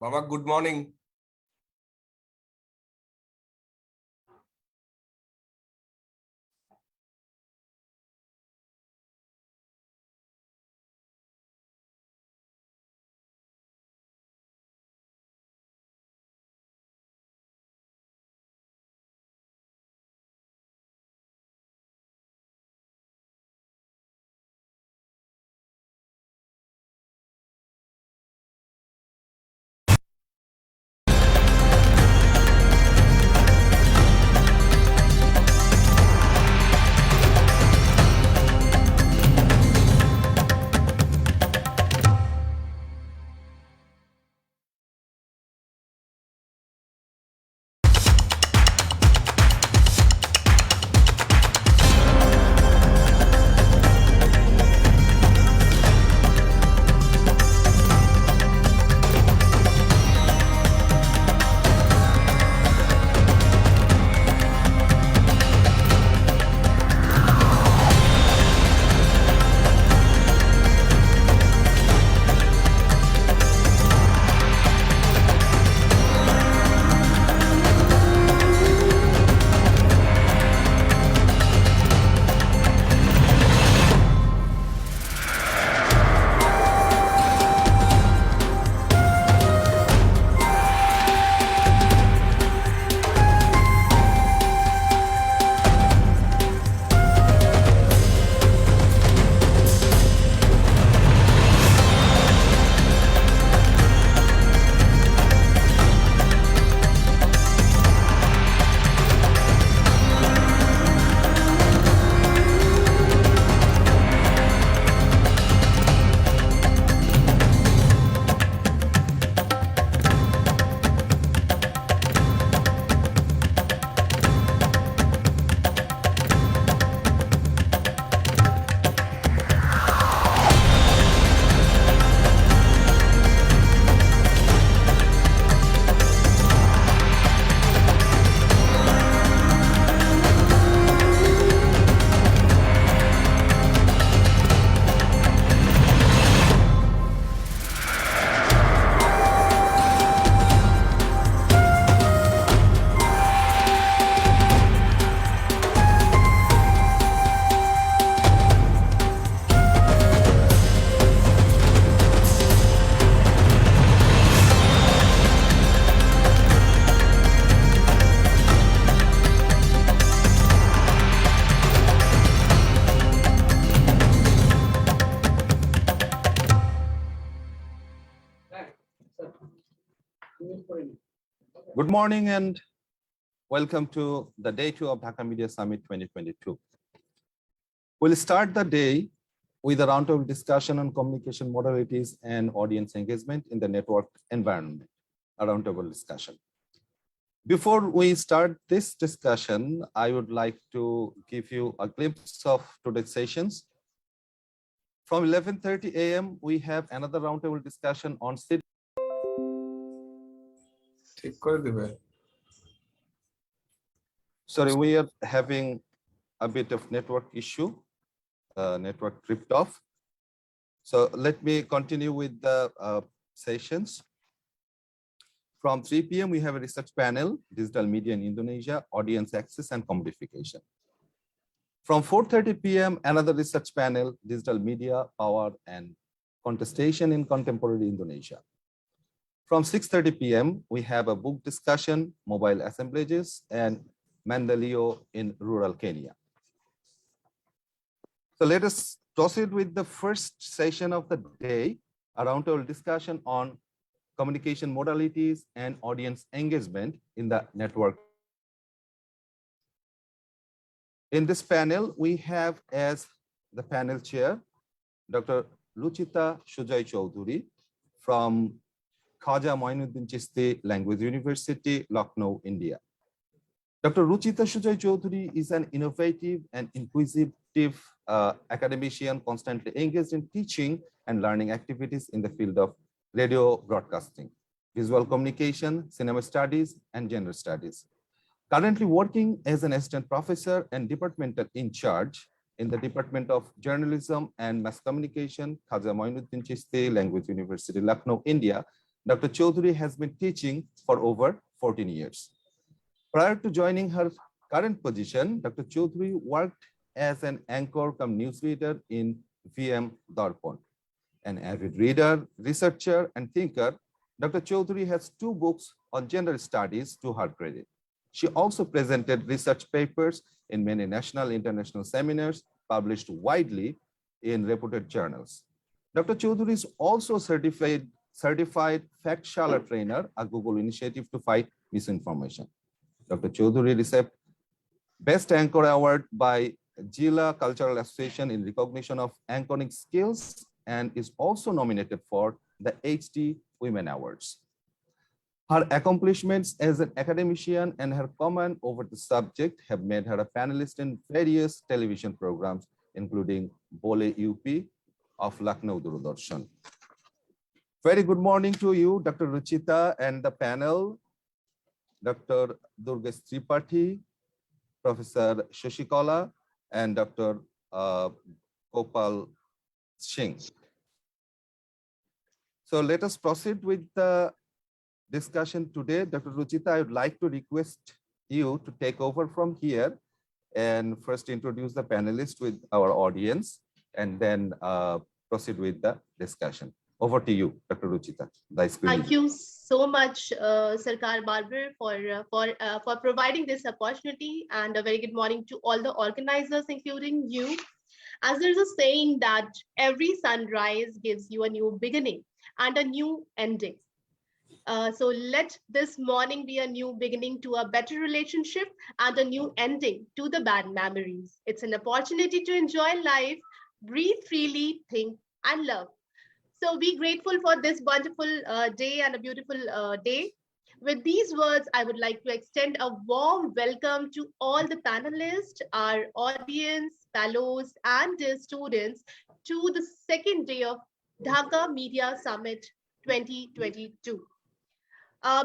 Baba, good morning. Good morning and welcome to the Day 2 of Dhaka Media Summit 2022. We'll start the day with a roundtable discussion on communication modalities and audience engagement in the network environment, a roundtable discussion. Before we start this discussion, I would like to give you a glimpse of today's sessions. From 11:30 a.m., we have another roundtable discussion on city. Sorry, we are having a bit of network issue, network tripped off. So let me continue with the sessions. From 3 p.m., we have a research panel, Digital Media in Indonesia, Audience Access and Commodification. From 4:30 p.m., another research panel, Digital Media, Power and Contestation in Contemporary Indonesia. From 6:30 p.m., we have a book discussion, Mobile Assemblages and Mandalio in Rural Kenya. So let us proceed with the first session of the day, a roundtable discussion on communication modalities and audience engagement in the network. In this panel, we have as the panel chair, Dr. Ruchita Sujai Chowdhary from Khwaja Moinuddin Chishti Language University, Lucknow, India. Dr. Ruchita Sujai Chowdhary is an innovative and inquisitive academician constantly engaged in teaching and learning activities in the field of radio broadcasting, visual communication, cinema studies, and gender studies. Currently working as an assistant professor and departmental in charge in the Department of Journalism and Mass Communication, Khwaja Moinuddin Chishti Language University, Lucknow, India, Dr. Chowdhary has been teaching for over 14 years. Prior to joining her current position, Dr. Chowdhary worked as an anchor cum newsreader in VM Darpan. An avid reader, researcher, and thinker, Dr. Chowdhary has 2 books on gender studies to her credit. She also presented research papers in many national and international seminars published widely in reputed journals. Dr. Chowdhary is also certified fact-shala trainer, a Google initiative to fight misinformation. Dr. Chowdhary received Best Anchor Award by Jila Cultural Association in recognition of anchoring skills and is also nominated for the HD Women Awards. Her accomplishments as an academician and her command over the subject have made her a panelist in various television programs, including Bole UP of Lucknow Doordarshan. Very good morning to you, Dr. Ruchita and the panel, Dr. Durgesh Tripathi, Professor Sasikala, and Dr. Gopal Singh. So let us proceed with the discussion today. Dr. Ruchita, I would like to request you to take over from here and first introduce the panelists with our audience and then proceed with the discussion. Over to you, Dr. Ruchita. Thank you so much, Sarkar Barber, for providing this opportunity, and a very good morning to all the organizers, including you. As there's a saying that every sunrise gives you a new beginning and a new ending. So let this morning be a new beginning to a better relationship and a new ending to the bad memories. It's an opportunity to enjoy life, breathe freely, think, and love. So be grateful for this wonderful day and a beautiful day. With these words, I would like to extend a warm welcome to all the panelists, our audience, fellows, and students to the second day of Dhaka Media Summit 2022.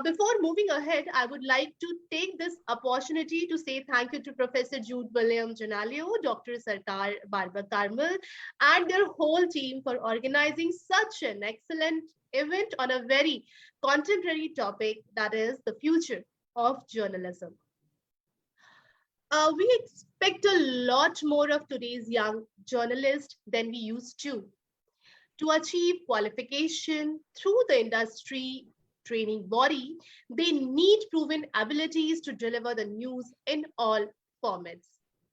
Before moving ahead, I would like to take this opportunity to say thank you to Professor Jude William Janalio, Dr. Sarkar Barber Karmal, and their whole team for organizing such an excellent event on a very contemporary topic, that is the future of journalism. We expect a lot more of today's young journalists than we used to. To achieve qualification through the industry training body, they need proven abilities to deliver the news in all formats.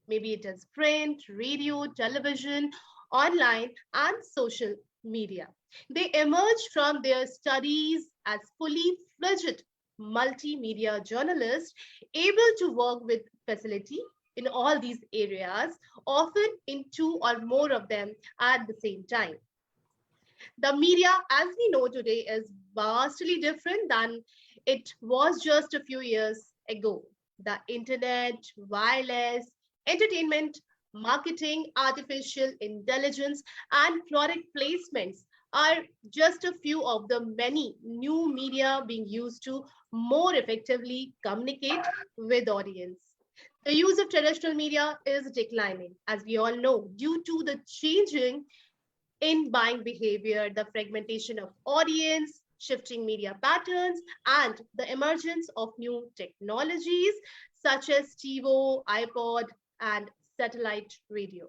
Maybe it is print, radio, television, online, and social media. They emerge from their studies as fully fledged multimedia journalists, able to work with facility in all these areas, often in 2 or more of them at the same time. The media, as we know today, is vastly different than it was just a few years ago. The internet, wireless, entertainment, marketing, artificial intelligence, and product placements are just a few of the many new media being used to more effectively communicate with audience. The use of traditional media is declining, as we all know, due to the changing in buying behavior, the fragmentation of audience, shifting media patterns, and the emergence of new technologies such as TiVo, iPod, and satellite radio.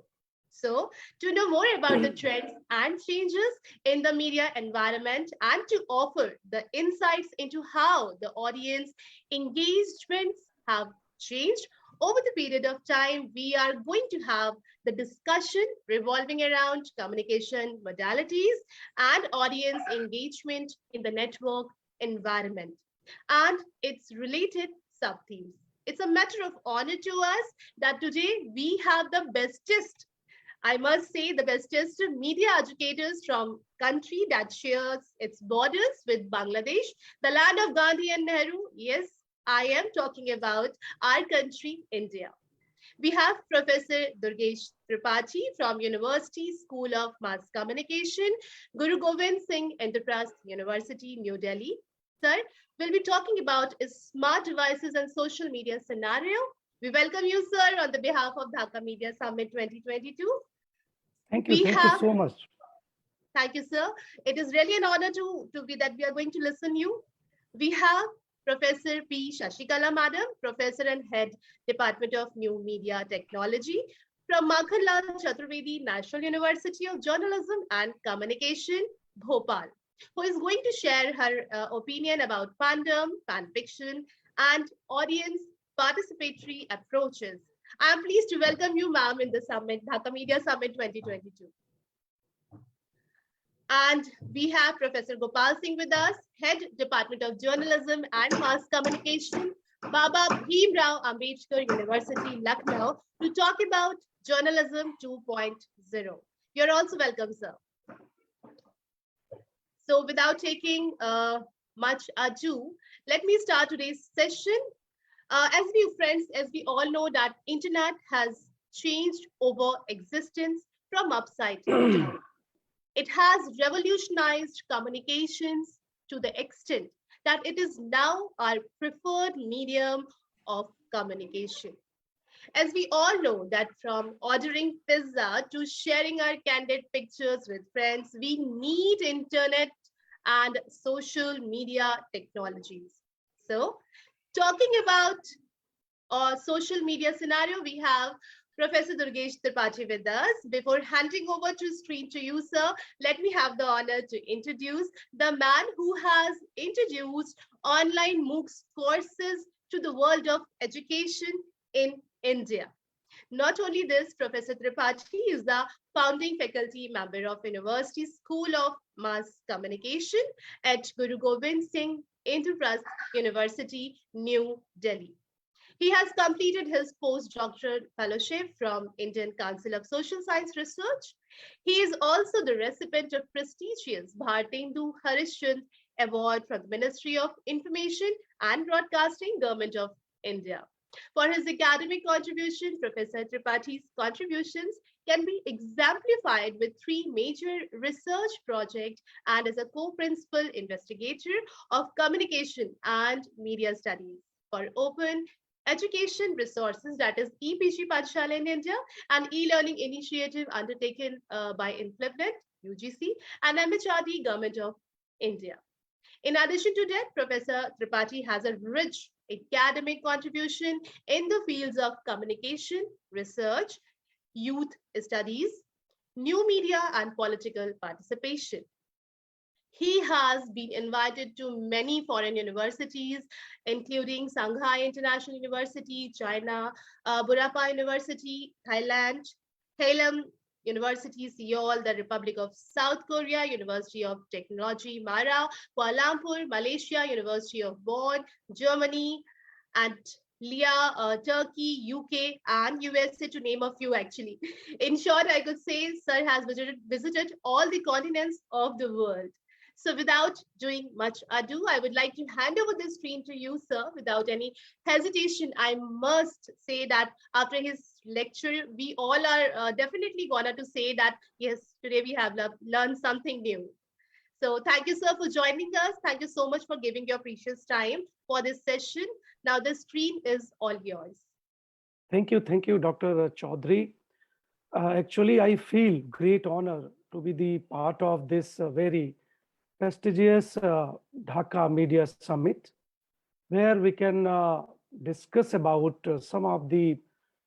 So, to know more about the trends and changes in the media environment and to offer the insights into how the audience engagements have changed over the period of time, we are going to have the discussion revolving around communication modalities and audience engagement in the network environment and its related sub-themes. It's a matter of honor to us that today we have the bestest, I must say, the bestest media educators from country that shares its borders with Bangladesh, the land of Gandhi and Nehru. Yes, I am talking about our country, India. We have Professor Durgesh Tripathi from University School of Mass Communication, Guru Gobind Singh Indraprastha University, New Delhi. Sir, we'll be talking about smart devices and social media scenario. We welcome you, sir, on the behalf of Dhaka Media Summit 2022. Thank you so much. Thank you, sir. It is really an honor to be that we are going to listen you. We have Professor P. Sasikala Madam, Professor and Head, Department of New Media Technology from Makhanlal Chaturvedi National University of Journalism and Communication, Bhopal, who is going to share her opinion about fandom, fan fiction, and audience participatory approaches. I am pleased to welcome you, ma'am, in the summit, Dhaka Media Summit 2022. And we have Professor Gopal Singh with us, Head Department of Journalism and Mass Communication, Baba Bhimrao Ambedkar University, Lucknow, to talk about Journalism 2.0. You're also welcome, sir. So without taking much ado, let me start today's session. As we friends, as we all know that internet has changed over existence from upside down. It has revolutionized communications to the extent that it is now our preferred medium of communication. As we all know that from ordering pizza to sharing our candid pictures with friends, we need internet and social media technologies. So, talking about social media scenario, we have Professor Durgesh Tripathi with us. Before handing over to screen to you, sir, let me have the honor to introduce the man who has introduced online MOOCs courses to the world of education in India. Not only this, Professor Tripathi is the founding faculty member of University School of Mass Communication at Guru Gobind Singh Indraprastha University, New Delhi. He has completed his postdoctoral fellowship from Indian Council of Social Science Research. He is also the recipient of prestigious Bhartendu Harishchand Award from the Ministry of Information and Broadcasting, Government of India. For his academic contribution, Professor Tripathi's contributions can be exemplified with three major research projects and as a co-principal investigator of communication and media studies for open education resources, that is EPG Pathshala in India, an e-learning initiative undertaken by Implement, UGC, and MHRD, Government of India. In addition to that, Professor Tripathi has a rich academic contribution in the fields of communication, research, youth studies, new media, and political participation. He has been invited to many foreign universities, including Shanghai International University, China, Burapa University, Thailand, Halem University, Seoul, the Republic of South Korea, University of Technology, Mara, Kuala Lumpur, Malaysia, University of Bonn, Germany, and Turkey, UK, and USA, to name a few actually. In short, I could say Sir has visited all the continents of the world. So without doing much ado, I would like to hand over the screen to you, sir. Without any hesitation, I must say that after his lecture, we all are definitely gonna to say that, yes, today we have learned something new. So thank you, sir, for joining us. Thank you so much for giving your precious time for this session. Now the screen is all yours. Thank you, Dr. Chowdhary. Actually, I feel great honor to be the part of this very prestigious Dhaka Media Summit, where we can discuss about some of the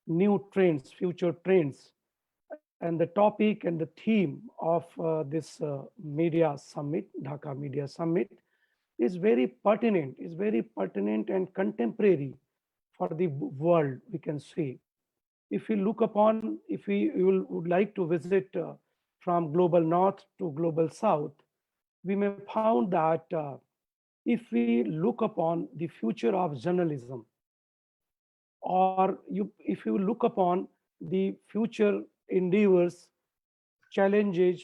new trends, future trends, and the topic and the theme of this media summit, Dhaka Media Summit, is very pertinent and contemporary for the world, we can say. If we look upon, if we would like to visit from global north to global south, we may found that if we look upon the future of journalism, or if you look upon the future endeavors, challenges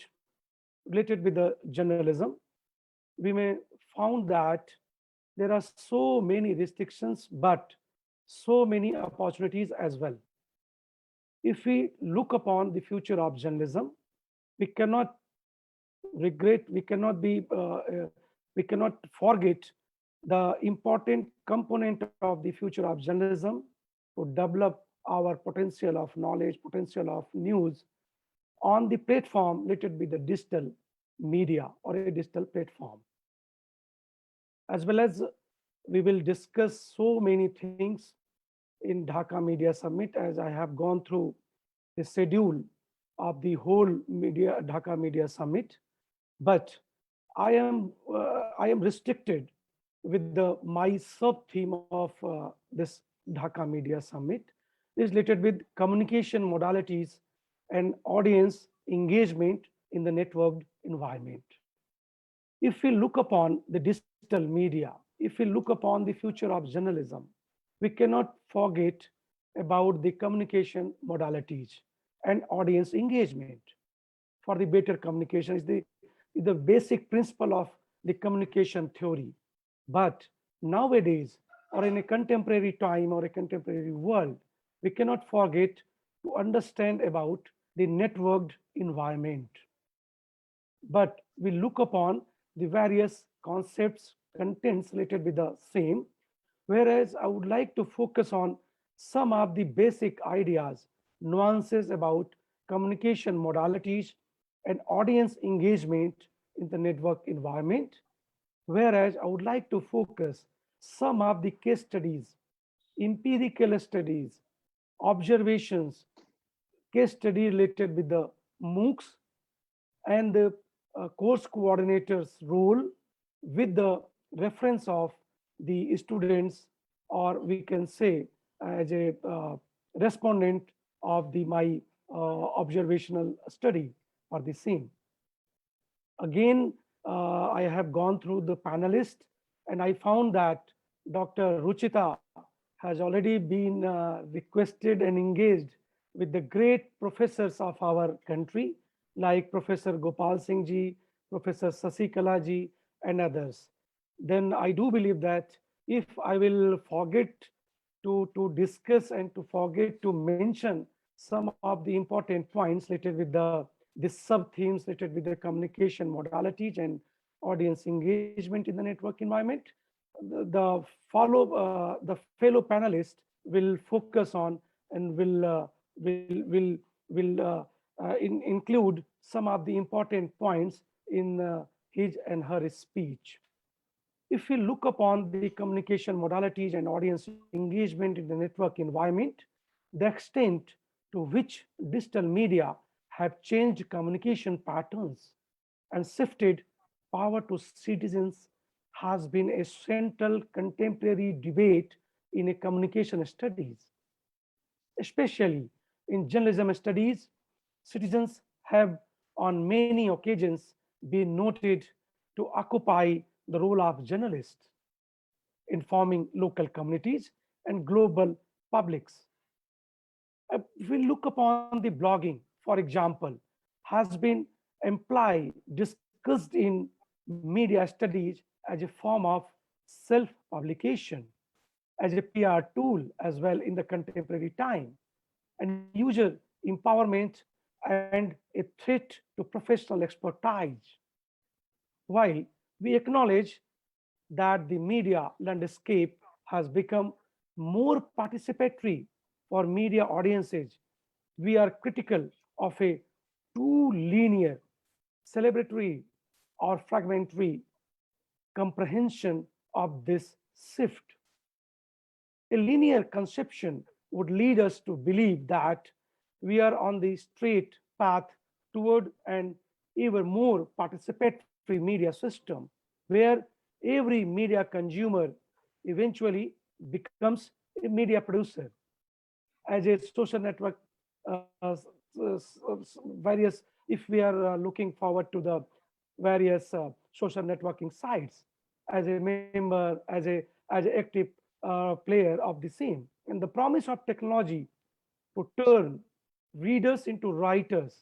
related with the journalism, we may found that there are so many restrictions, but so many opportunities as well. If we look upon the future of journalism, we cannot regret, we cannot forget the important component of the future of journalism to develop our potential of knowledge, potential of news on the platform related with the digital. media or a digital platform. As well as we will discuss so many things in Dhaka Media Summit, as I have gone through the schedule of the whole Dhaka Media Summit. But I am restricted with the my sub theme of this Dhaka Media Summit is related with communication modalities and audience engagement in the networked environment. If we look upon the digital media, if we look upon the future of journalism, we cannot forget about the communication modalities and audience engagement. For the better communication is the basic principle of the communication theory. But nowadays, or in a contemporary time or a contemporary world, we cannot forget to understand about the networked environment. But we look upon the various concepts, contents related with the same, whereas I would like to focus on some of the basic ideas, nuances about communication modalities and audience engagement in the network environment, whereas I would like to focus some of the case studies, empirical studies, observations, case study related with the MOOCs and the course coordinator's role with the reference of the students, or we can say as a respondent of the my observational study or the same. Again, I have gone through the panelist and I found that Dr. Ruchita has already been requested and engaged with the great professors of our country, like Professor Gopal Singh ji, Professor Sasikala ji, and others. Then I do believe that if I will forget to discuss and to forget to mention some of the important points related with the sub themes related with the communication modalities and audience engagement in the network environment, the fellow panelists will focus on and will include some of the important points in his and her speech. If we look upon the communication modalities and audience engagement in the network environment, the extent to which digital media have changed communication patterns and shifted power to citizens has been a central contemporary debate in a communication studies. Especially in journalism studies, citizens have on many occasions been noted to occupy the role of journalists, informing local communities and global publics. If we look upon the blogging, for example, has been implied, discussed in media studies as a form of self-publication, as a PR tool as well in the contemporary time, and user empowerment and a threat to professional expertise. While we acknowledge that the media landscape has become more participatory for media audiences, we are critical of a too linear, celebratory, or fragmentary comprehension of this shift. A linear conception would lead us to believe that we are on the straight path toward an ever more participatory media system, where every media consumer eventually becomes a media producer. As a social network, various, if we are looking forward to the various social networking sites, as a member, as an active player of the same. And the promise of technology to turn readers into writers.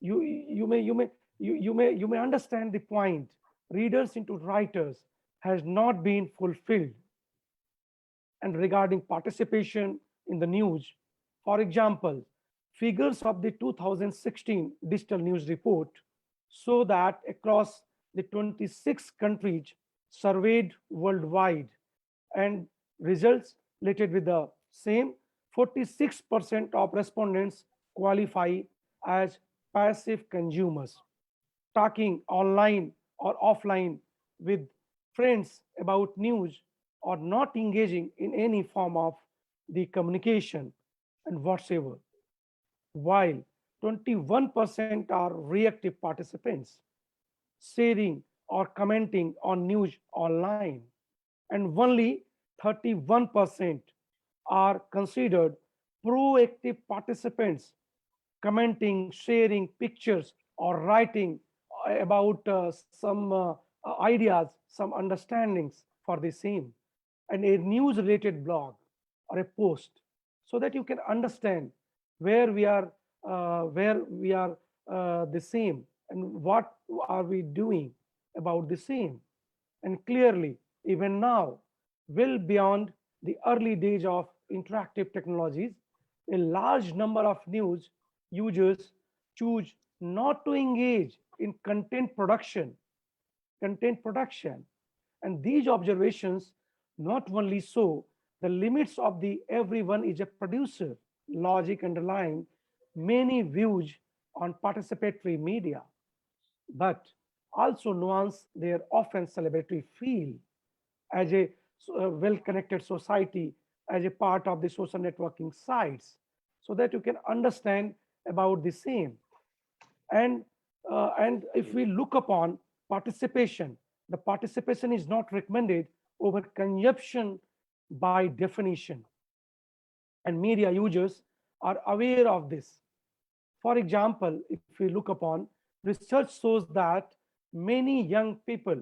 You may understand the point. Readers into writers has not been fulfilled. And regarding participation in the news, for example, figures of the 2016 Digital News Report show that across the 26 countries surveyed worldwide, and results related with the same, 46% of respondents qualify as passive consumers. talking online or offline with friends about news, or not engaging in any form of the communication and whatsoever, while 21% are reactive participants, sharing or commenting on news online, and only 31% are considered proactive participants, commenting, sharing pictures, or writing about some ideas, some understandings for the same, and a news related blog or a post, so that you can understand where we are, the same, and what are we doing about the same. And clearly, even now, well beyond the early days of interactive technologies, a large number of news users choose not to engage in content production. And these observations not only show the limits of the everyone is a producer logic underlying many views on participatory media, but also nuance their often celebratory feel as a well-connected society, as a part of the social networking sites, so that you can understand about the same. And if we look upon participation, the participation is not recommended over consumption by definition, and media users are aware of this. For example, if we look upon, research shows that many young people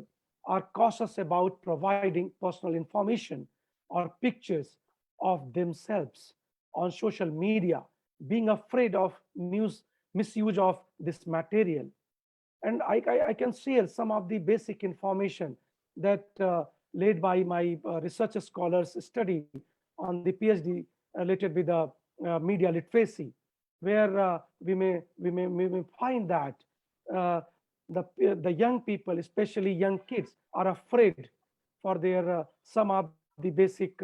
are cautious about providing personal information or pictures of themselves on social media, being afraid of misuse of this material. And I can share some of the basic information that laid by my research scholars study on the PhD related with the media literacy, where we may find that uh, the young people, especially young kids, are afraid for their some of the basic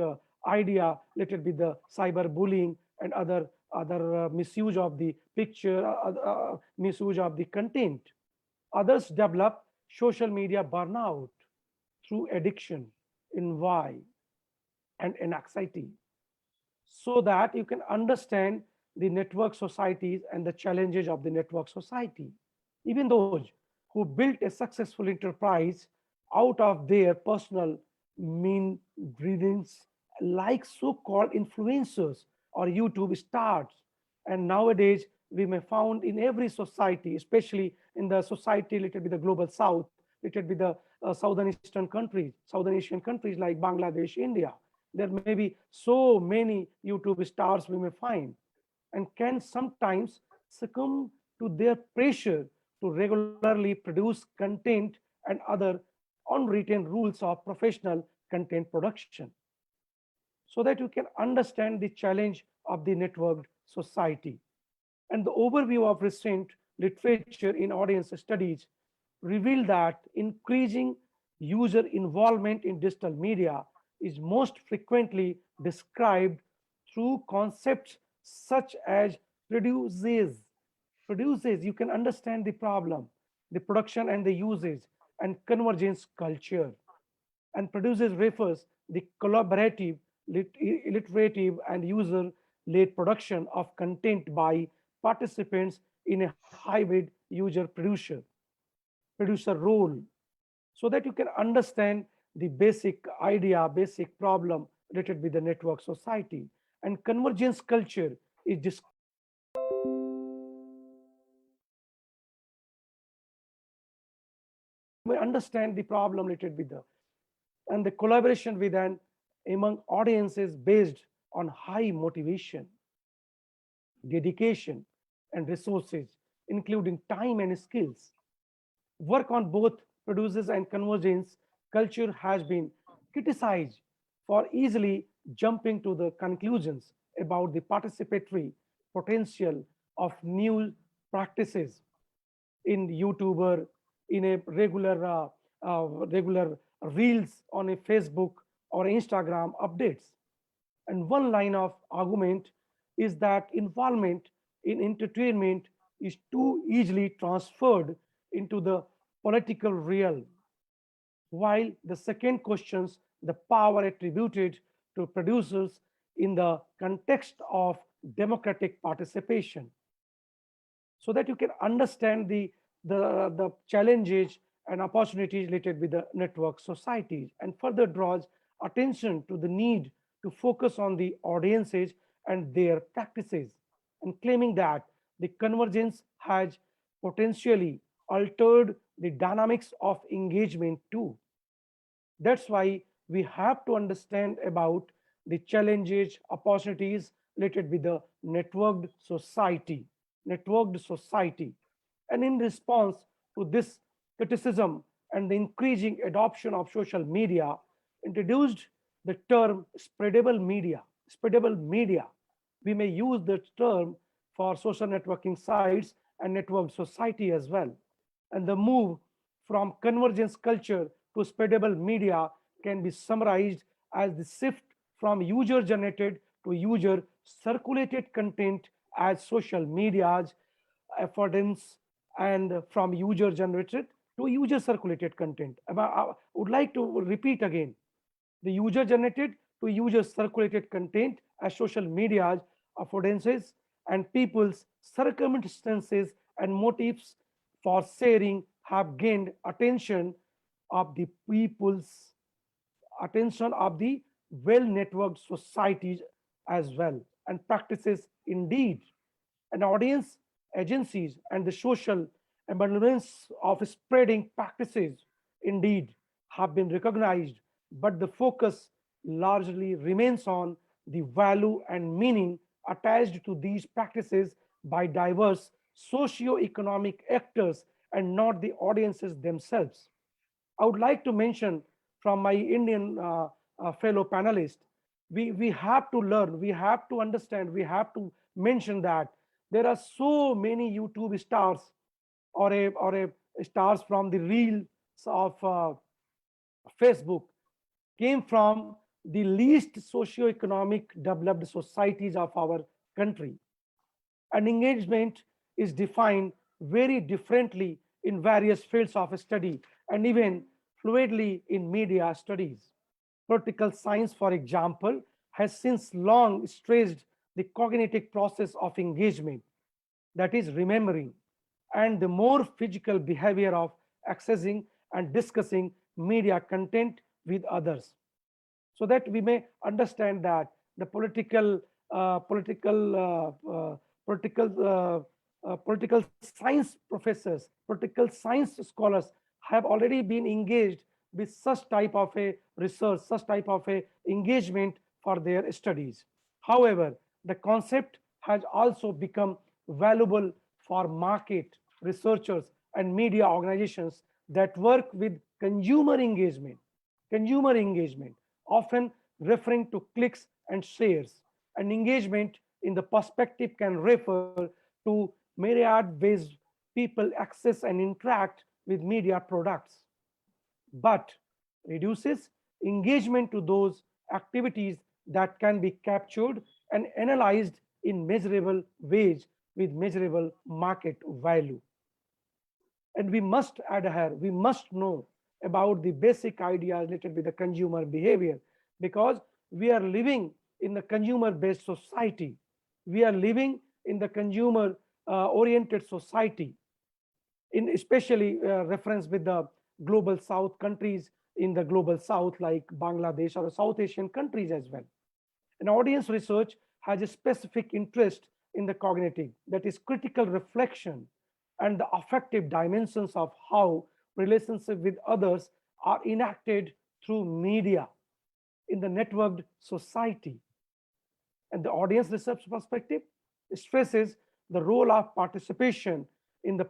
idea related with the cyberbullying and other misuse of the picture, misuse of the content. Others develop social media burnout through addiction, envy, and anxiety, so that you can understand the network societies and the challenges of the network society. Even those who built a successful enterprise out of their personal mean breathings, like so-called influencers or YouTube stars. And nowadays, we may found in every society, especially in the society related with the global south, related with the southern eastern countries, southern Asian countries like Bangladesh, India. There may be so many YouTube stars we may find, and can sometimes succumb to their pressure to regularly produce content and other unwritten rules of professional content production, so that you can understand the challenge of the networked society. And the overview of recent literature in audience studies reveal that increasing user involvement in digital media is most frequently described through concepts such as produces. Produces, you can understand the problem, the production and the usage, and convergence culture. And produces refers the collaborative, iterative, and user-led production of content by participants in a hybrid user producer role, so that you can understand the basic idea, basic problem related with the network society. And convergence culture is described we understand the problem related with the and the collaboration with and among audiences based on high motivation, dedication, and resources, including time and skills. Work on both produces and convergence culture has been criticized for easily jumping to the conclusions about the participatory potential of new practices in YouTuber, in a regular reels on a Facebook or Instagram updates. And one line of argument is that involvement in entertainment is too easily transferred into the political realm, while the second questions the power attributed to producers in the context of democratic participation, so that you can understand the challenges and opportunities related with the network societies, and further draws attention to the need to focus on the audiences and their practices, and claiming that the convergence has potentially altered the dynamics of engagement too. That's why we have to understand about the challenges, opportunities related with the networked society. And in response to this criticism and the increasing adoption of social media, introduced the term spreadable media. Spreadable media. We may use the term for social networking sites and networked society as well. And the move from convergence culture to spreadable media can be summarized as the shift from user generated to user circulated content as social media's affordance, and from user generated to user circulated content. I would like to repeat again, the user generated to user circulated content as social media's affordances and people's circumstances and motives for sharing have gained attention of the well-networked societies as well, and practices indeed. An audience, agencies, and the social abundance of spreading practices indeed have been recognized, but the focus largely remains on the value and meaning attached to these practices by diverse socio-economic actors and not the audiences themselves. I would like to mention from my Indian fellow panelists, we have to learn, we have to understand, we have to mention that there are so many YouTube stars or a stars from the reels of Facebook came from the least socio-economic developed societies of our country. And engagement is defined very differently in various fields of study and even fluidly in media studies. Political science, for example, has since long stressed the cognitive process of engagement, that is, remembering, and the more physical behavior of accessing and discussing media content with others, so that we may understand that the political science professors, political science scholars have already been engaged with such type of a research, such type of a engagement for their studies. However, the concept has also become valuable for market researchers and media organizations that work with consumer engagement, often referring to clicks and shares. And engagement in the perspective can refer to myriad ways people access and interact with media products, but reduces engagement to those activities that can be captured and analyzed in measurable ways with measurable market value. And we must adhere, we must know about the basic ideas related with the consumer behavior, because we are living in the consumer based society. We are living in the consumer oriented society, in especially reference with the global south countries in the global south like Bangladesh or South Asian countries as well. And audience research has a specific interest in the cognitive, that is critical reflection, and the affective dimensions of how relationships with others are enacted through media in the networked society. And the audience research perspective stresses the role of participation in the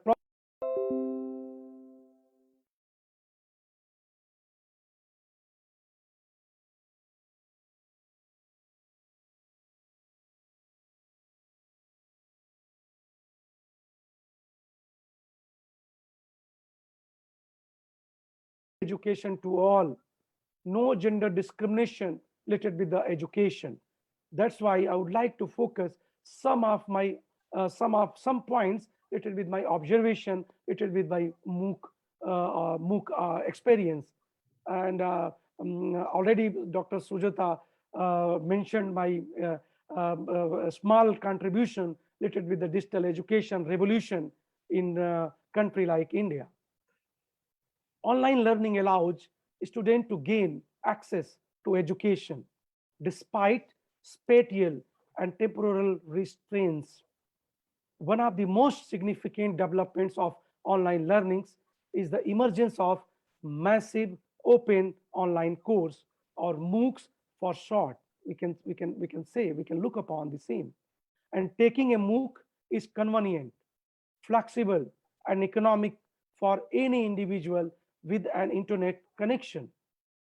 education to all, no gender discrimination related with the education. That's why I would like to focus some of my some points little with my observation, little with my MOOC experience. And already Dr. Sujata mentioned my small contribution related with the digital education revolution in a country like India. Online learning allows students to gain access to education despite spatial and temporal restraints. One of the most significant developments of online learnings is the emergence of massive open online course, or MOOCs for short. We can look upon the same. And taking a MOOC is convenient, flexible, and economic for any individual with an internet connection.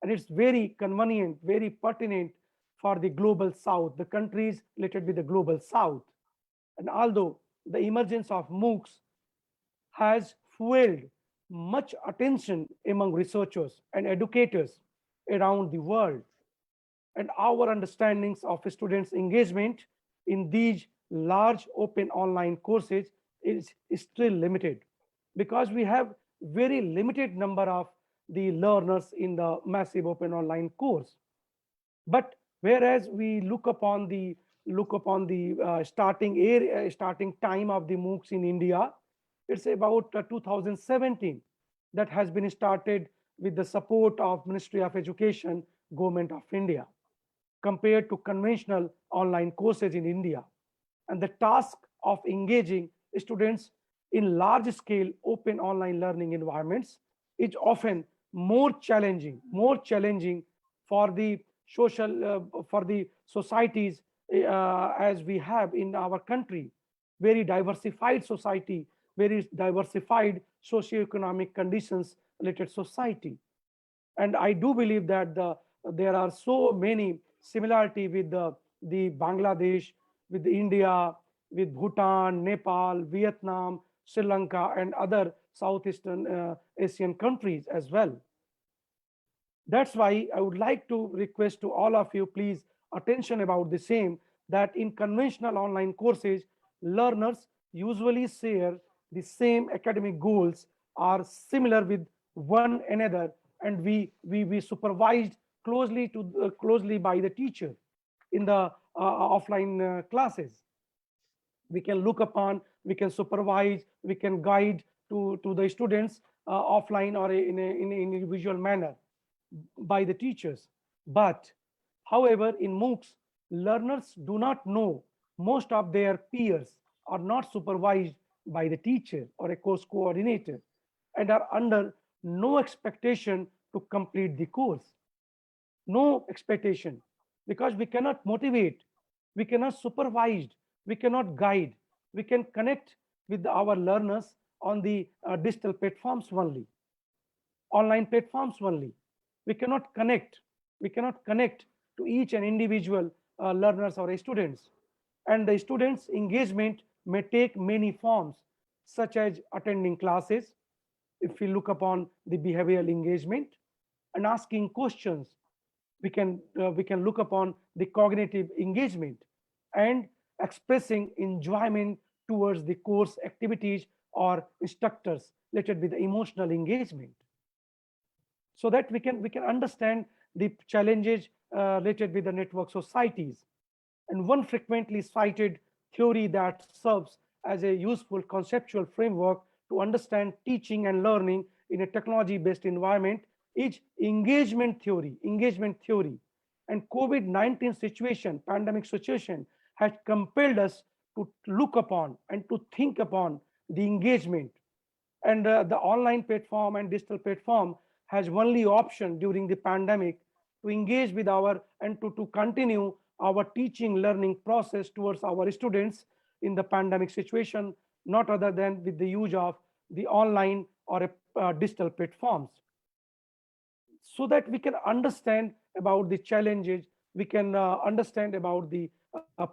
And it's very convenient, very pertinent for the global south, the countries related with the global south. And although the emergence of MOOCs has fueled much attention among researchers and educators around the world, and our understandings of students' engagement in these large open online courses is still limited, because we have very limited number of the learners in the massive open online course. But whereas we look upon the starting time of the MOOCs in India, it's about 2017 that has been started with the support of Ministry of Education, Government of India, compared to conventional online courses in India. And the task of engaging students in large-scale open online learning environments is often more challenging for the for the societies as we have in our country, very diversified society, very diversified socioeconomic conditions related society. And I do believe that there are so many similarity with the Bangladesh, with India, with Bhutan, Nepal, Vietnam, Sri Lanka, and other Southeastern Asian countries as well. That's why I would like to request to all of you, please attention about the same, that in conventional online courses, learners usually share the same academic goals, are similar with one another, and we supervised closely by the teacher in the offline classes. We can look upon, we can supervise, we can guide to the students offline or in an individual manner by the teachers. But however, in MOOCs, learners do not know, most of their peers are not supervised by the teacher or a course coordinator, and are under no expectation to complete the course. No expectation, because we cannot motivate, we cannot supervise, we cannot guide. We can connect with our learners on the digital platforms only, online platforms only. We cannot connect to each and individual learners or students. And the students engagement may take many forms, such as attending classes, if we look upon the behavioral engagement, and asking questions. We can look upon the cognitive engagement, and expressing enjoyment towards the course activities or instructors related with the emotional engagement, so that we can understand the challenges related with the network societies. And one frequently cited theory that serves as a useful conceptual framework to understand teaching and learning in a technology-based environment is engagement theory. And COVID-19 situation, pandemic situation, has compelled us to look upon and to think upon the engagement. And the online platform and digital platform has only option during the pandemic to engage with our and to continue our teaching learning process towards our students in the pandemic situation, not other than with the use of the online or digital platforms, so that we can understand about the challenges, we can understand about the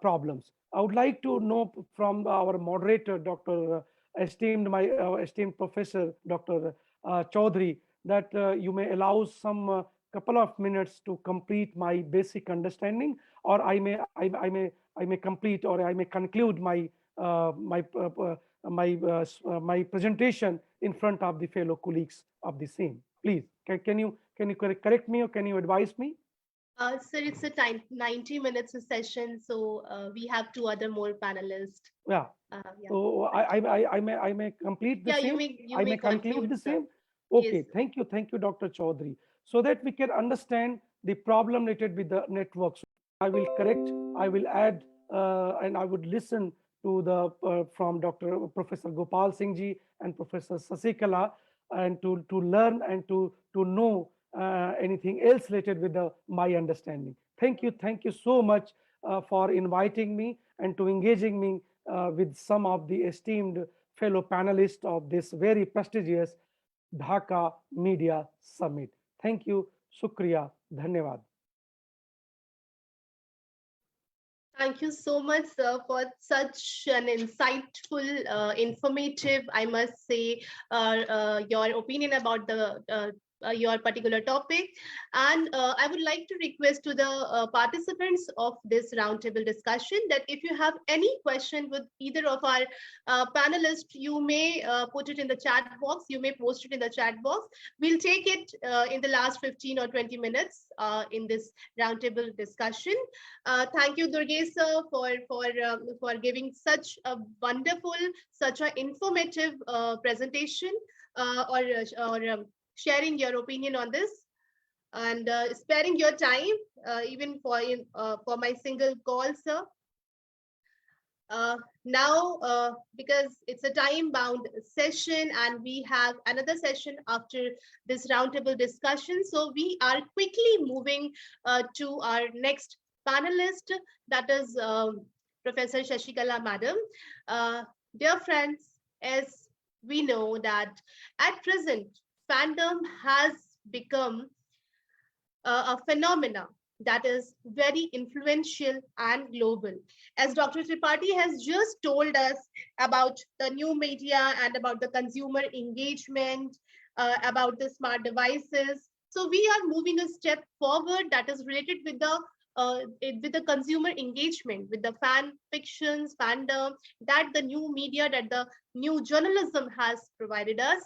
problems. I would like to know from our moderator, Dr. esteemed professor, Dr. Chowdhary, that you may allow some couple of minutes to complete my basic understanding, or I may complete, or I may conclude my my presentation in front of the fellow colleagues of the same. Please, can you correct me or can you advise me? Sir, it's a time 90 minutes a session, so we have two other more panelists. Yeah. Yeah. So I may complete the Yeah, same. you I may may conclude the sir. same. Okay, Yes. thank you, Dr. Chowdhary. So that we can understand the problem related with the networks. I will correct, I will add, and I would listen to the from Dr. Professor Gopal Singh ji and Professor Sasikala, and to learn and to know anything else related with my understanding. Thank you so much for inviting me and to engaging me with some of the esteemed fellow panelists of this very prestigious Dhaka Media Summit. Thank you. Shukriya. Dhanyavad. Thank you so much, sir, for such an insightful, informative, I must say, your opinion about the your particular topic. And I would like to request to the participants of this roundtable discussion that if you have any question with either of our panelists, you may put it in the chat box. You may post it in the chat box. We'll take it in the last 15 or 20 minutes in this roundtable discussion. Thank you, Durgesh, sir, for giving such a wonderful, such an informative presentation or sharing your opinion on this and sparing your time even for my single call, sir. Now, because it's a time-bound session and we have another session after this roundtable discussion, so we are quickly moving to our next panelist, that is Professor Sasikala, madam. Dear friends, as we know that at present, fandom has become a phenomena that is very influential and global. As Dr. Tripathi has just told us about the new media and about the consumer engagement, about the smart devices. So we are moving a step forward that is related with the consumer engagement, with the fan fictions, fandom, that the new media, that the new journalism has provided us.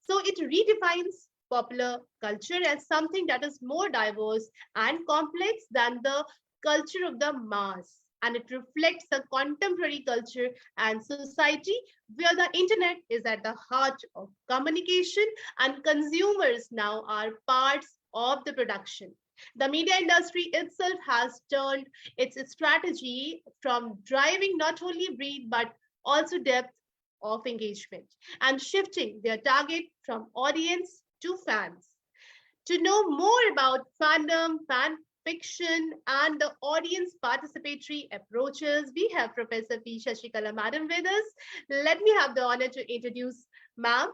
So it redefines popular culture as something that is more diverse and complex than the culture of the mass. And it reflects a contemporary culture and society where the internet is at the heart of communication and consumers now are parts of the production. The media industry itself has turned its strategy from driving not only breadth but also depth of engagement and shifting their target from audience to fans. To know more about fandom, fan fiction, and the audience participatory approaches, we have Professor P. Sasikala Madam with us. Let me have the honor to introduce ma'am.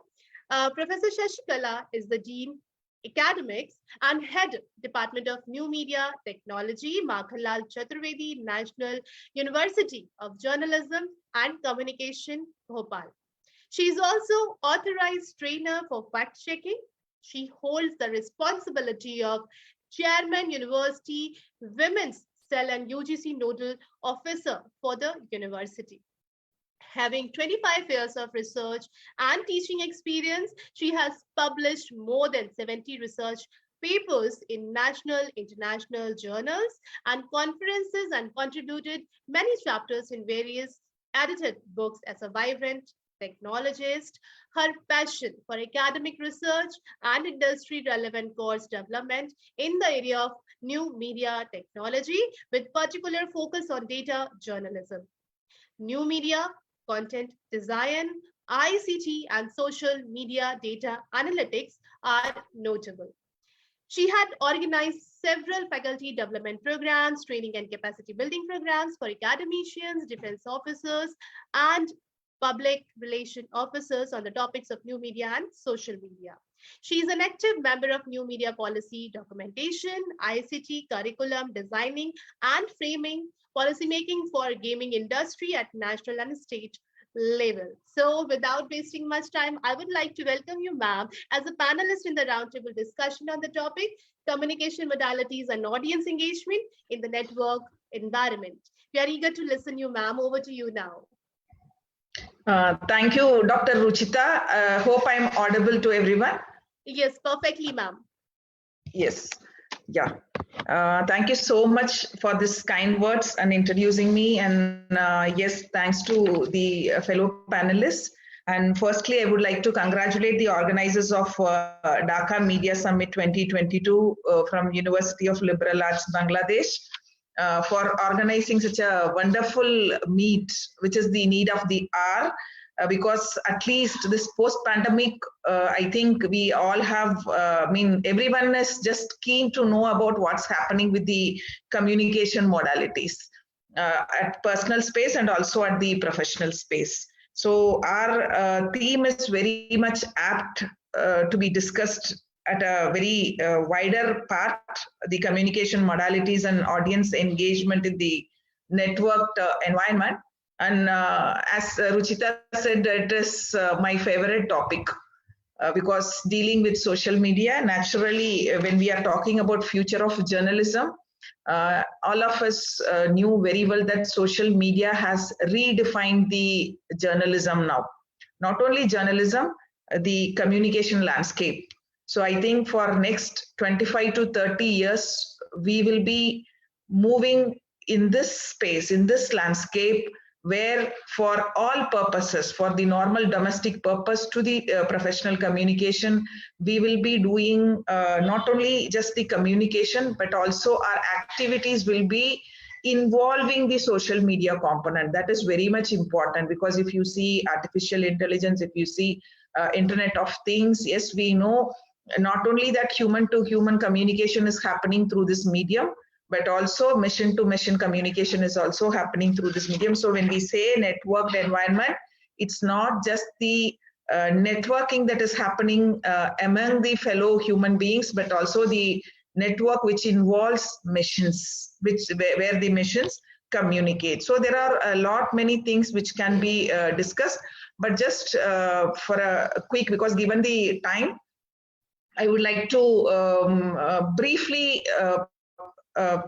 Professor Sasikala is the Dean Academics and Head Department of New Media Technology, Makhanlal Chaturvedi National University of Journalism and Communication, Bhopal. She is also authorized trainer for fact checking. She holds the responsibility of Chairman University Women's Cell and UGC Nodal Officer for the university. Having 25 years of research and teaching experience, she has published more than 70 research papers in national, international journals and conferences and contributed many chapters in various edited books as a vibrant technologist. Her passion for academic research and industry relevant course development in the area of new media technology with particular focus on data journalism, new media, content design, ICT, and social media data analytics are notable. She had organized several faculty development programs, training and capacity building programs for academicians, defense officers, and public relation officers on the topics of new media and social media. She is an active member of new media policy documentation, ICT curriculum designing and framing, policymaking for gaming industry at national and state level. So without wasting much time, I would like to welcome you, ma'am, as a panelist in the roundtable discussion on the topic, communication modalities and audience engagement in the network environment. We are eager to listen you, ma'am. Over to you now. Thank you, Dr. Ruchita. Hope I'm audible to everyone. Yes, perfectly, ma'am. Yes. Yeah. Thank you so much for this kind words and introducing me. And yes, thanks to the fellow panelists. And firstly, I would like to congratulate the organizers of Dhaka Media Summit 2022 from University of Liberal Arts, Bangladesh, for organizing such a wonderful meet, which is the need of the hour. Because at least this post-pandemic, I think we all have, everyone is just keen to know about what's happening with the communication modalities at personal space and also at the professional space. So our theme is very much apt to be discussed at a very wider part, the communication modalities and audience engagement in the networked environment. And as Ruchita said, it is my favorite topic because dealing with social media, naturally, when we are talking about future of journalism, all of us knew very well that social media has redefined the journalism now. Not only journalism, the communication landscape. So I think for next 25 to 30 years, we will be moving in this space, in this landscape, where for all purposes, for the normal domestic purpose to the professional communication, we will be doing not only just the communication, but also our activities will be involving the social media component. That is very much important, because if you see artificial intelligence, if you see Internet of Things, yes, we know not only that human to human communication is happening through this medium, but also machine to machine communication is also happening through this medium. So when we say networked environment, it's not just the networking that is happening among the fellow human beings, but also the network which involves machines, where the machines communicate. So there are a lot many things which can be discussed, but just for a quick, because given the time, I would like to briefly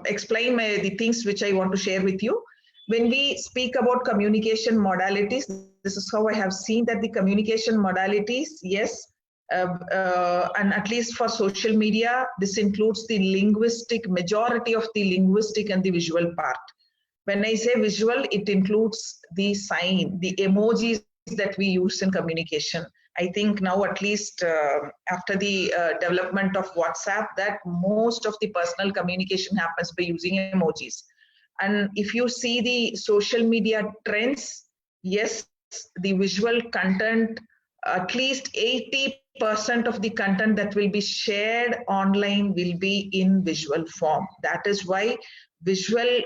explain the things which I want to share with you. When we speak about communication modalities, this is how I have seen that the communication modalities, yes, and at least for social media, this includes the linguistic, majority of the linguistic and the visual part. When I say visual, it includes the sign, the emojis that we use in communication. I think now, at least after the development of WhatsApp, that most of the personal communication happens by using emojis. And if you see the social media trends, yes, the visual content, at least 80% of the content that will be shared online will be in visual form. That is why visual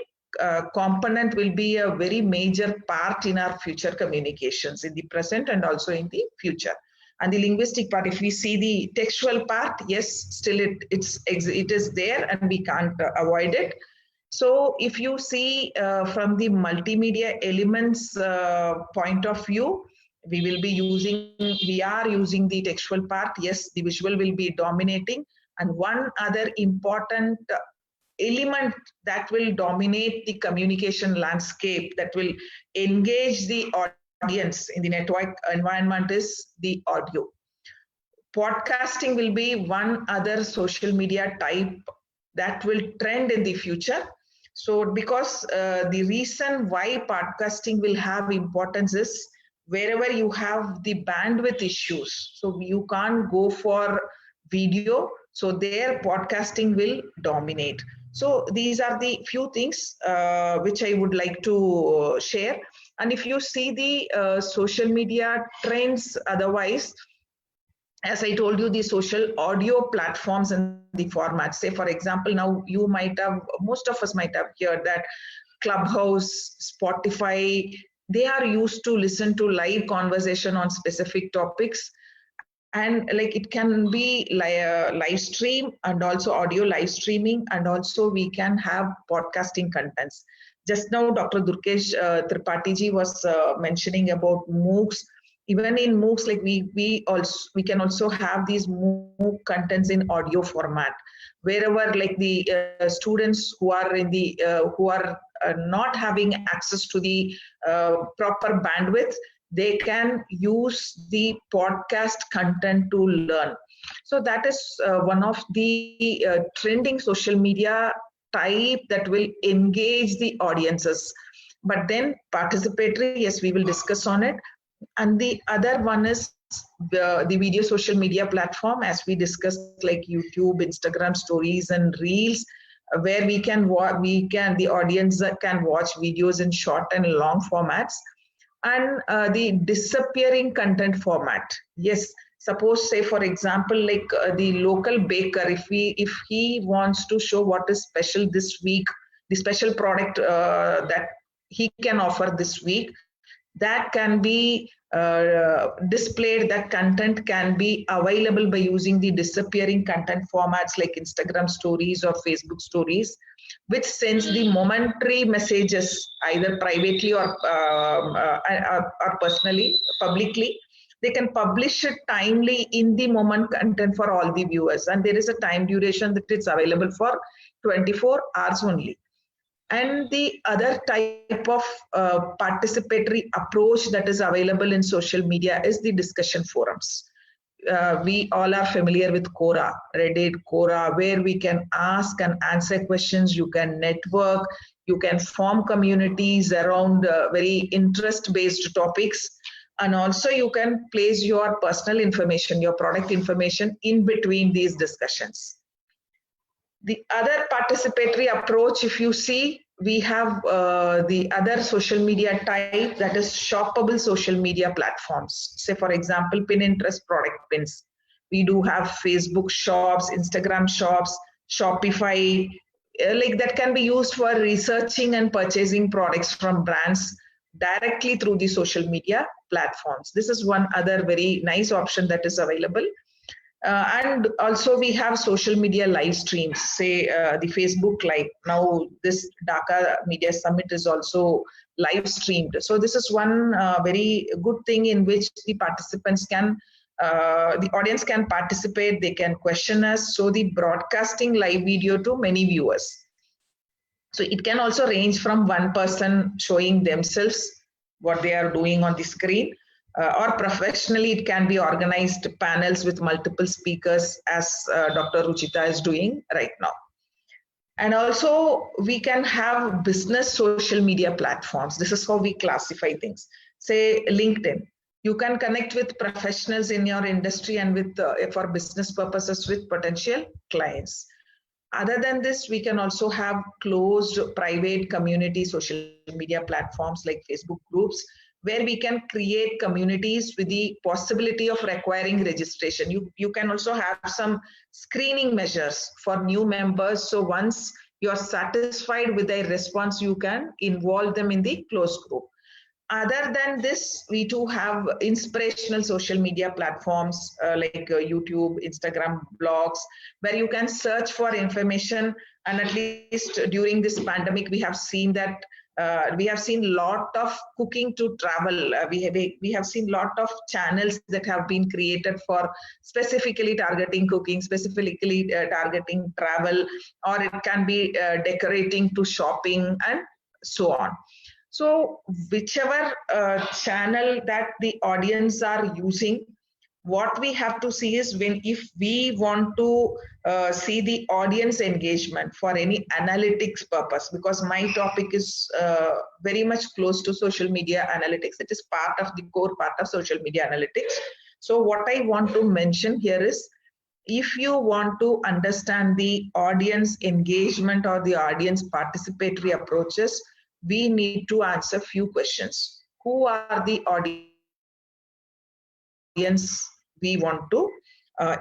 component will be a very major part in our future communications, in the present and also in the future. And the linguistic part, if we see the textual part, yes, still it is there and we can't avoid it. So if you see from the multimedia elements point of view, we are using the textual part. Yes, the visual will be dominating. And one other important element that will dominate the communication landscape, that will engage the audience in the network environment, is the audio. Podcasting will be one other social media type that will trend in the future. So because the reason why podcasting will have importance is wherever you have the bandwidth issues, so you can't go for video, so there podcasting will dominate. So these are the few things which I would like to share. And if you see the social media trends otherwise, as I told you, the social audio platforms and the formats. Say, for example, now you might have, most of us might have heard that Clubhouse, Spotify, they are used to listen to live conversation on specific topics. And like it can be live stream and also audio live streaming, and also we can have podcasting contents. Just now, Dr. Durgesh Tripathi ji was mentioning about MOOCs. Even in MOOCs, like we can also have these MOOC contents in audio format, wherever like the students who are in the not having access to the proper bandwidth, they can use the podcast content to learn. So that is one of the trending social media type that will engage the audiences. But then participatory, yes, we will discuss on it. And the other one is the video social media platform, as we discussed, like YouTube, Instagram stories and reels, where the audience can watch videos in short and long formats. And the disappearing content format. Yes, suppose, say for example, like the local baker, if he wants to show what is special this week, the special product that he can offer this week, that can be displayed, that content can be available by using the disappearing content formats like Instagram stories or Facebook stories, which sends the momentary messages either privately or personally, publicly. They can publish it timely in the moment content for all the viewers, and there is a time duration that it's available for 24 hours only. And the other type of participatory approach that is available in social media is the discussion forums. We all are familiar with Quora, Reddit, Quora, where we can ask and answer questions, you can network, you can form communities around very interest-based topics, and also you can place your personal information, your product information in between these discussions. The other participatory approach, if you see, we have the other social media type, that is shoppable social media platforms. Say, for example, Pinterest product pins. We do have Facebook shops, Instagram shops, Shopify, like that can be used for researching and purchasing products from brands directly through the social media platforms. This is one other very nice option that is available. And also we have social media live streams, say the Facebook Live. Now this Dhaka Media Summit is also live streamed. So this is one very good thing in which the participants can, the audience can participate, they can question us. So the broadcasting live video to many viewers. So it can also range from one person showing themselves what they are doing on the screen, or professionally it can be organized panels with multiple speakers, as Dr. Ruchita is doing right now. And also we can have business social media platforms. This is how we classify things. Say LinkedIn, you can connect with professionals in your industry and with for business purposes with potential clients. Other than this, we can also have closed private community social media platforms like Facebook groups, where we can create communities with the possibility of requiring registration. You can also have some screening measures for new members. So once you're satisfied with their response, you can involve them in the closed group. Other than this, we too have inspirational social media platforms like YouTube, Instagram, blogs, where you can search for information. And at least during this pandemic, we have seen that we have seen a lot of cooking to travel. We have seen a lot of channels that have been created for specifically targeting cooking, specifically targeting travel, or it can be decorating to shopping and so on. So whichever channel that the audience are using, what we have to see is if we want to see the audience engagement for any analytics purpose, because my topic is very much close to social media analytics. It is part of the core part of social media analytics. So what I want to mention here is, if you want to understand the audience engagement or the audience participatory approaches, we need to answer few questions. Who are the audience we want to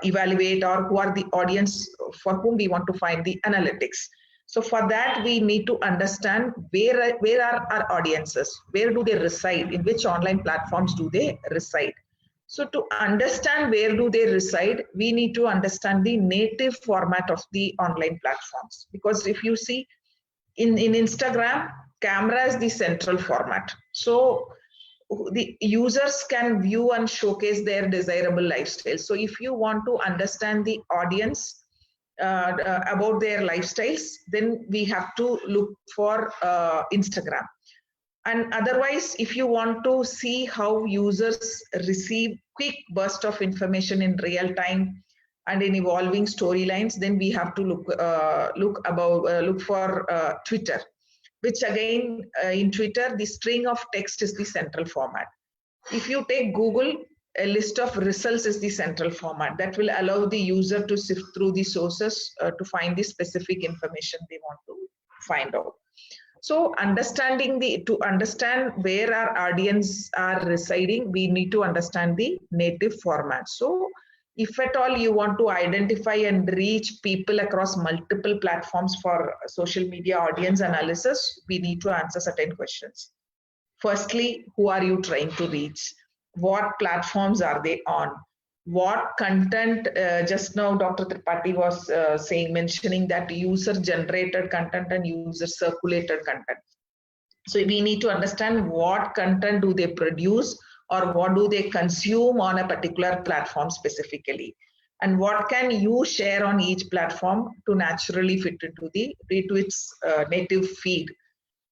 evaluate, or who are the audience for whom we want to find the analytics? So for that, we need to understand where are our audiences, where do they reside, in which online platforms do they reside. So to understand where do they reside, we need to understand the native format of the online platforms. Because if you see in Instagram, camera is the central format. So the users can view and showcase their desirable lifestyle. So if you want to understand the audience about their lifestyles, then we have to look for Instagram. And otherwise, if you want to see how users receive quick burst of information in real time and in evolving storylines, then we have to look for Twitter, which again, in Twitter, the string of text is the central format. If you take Google, a list of results is the central format that will allow the user to sift through the sources to find the specific information they want to find out. So to understand where our audience are residing, we need to understand the native format. So if at all you want to identify and reach people across multiple platforms for social media audience analysis, we need to answer certain questions. Firstly, who are you trying to reach? What platforms are they on? What content, just now Dr. Tripathi was mentioning that user generated content and user circulated content. So we need to understand what content do they produce or what do they consume on a particular platform specifically. And what can you share on each platform to naturally fit into its native feed.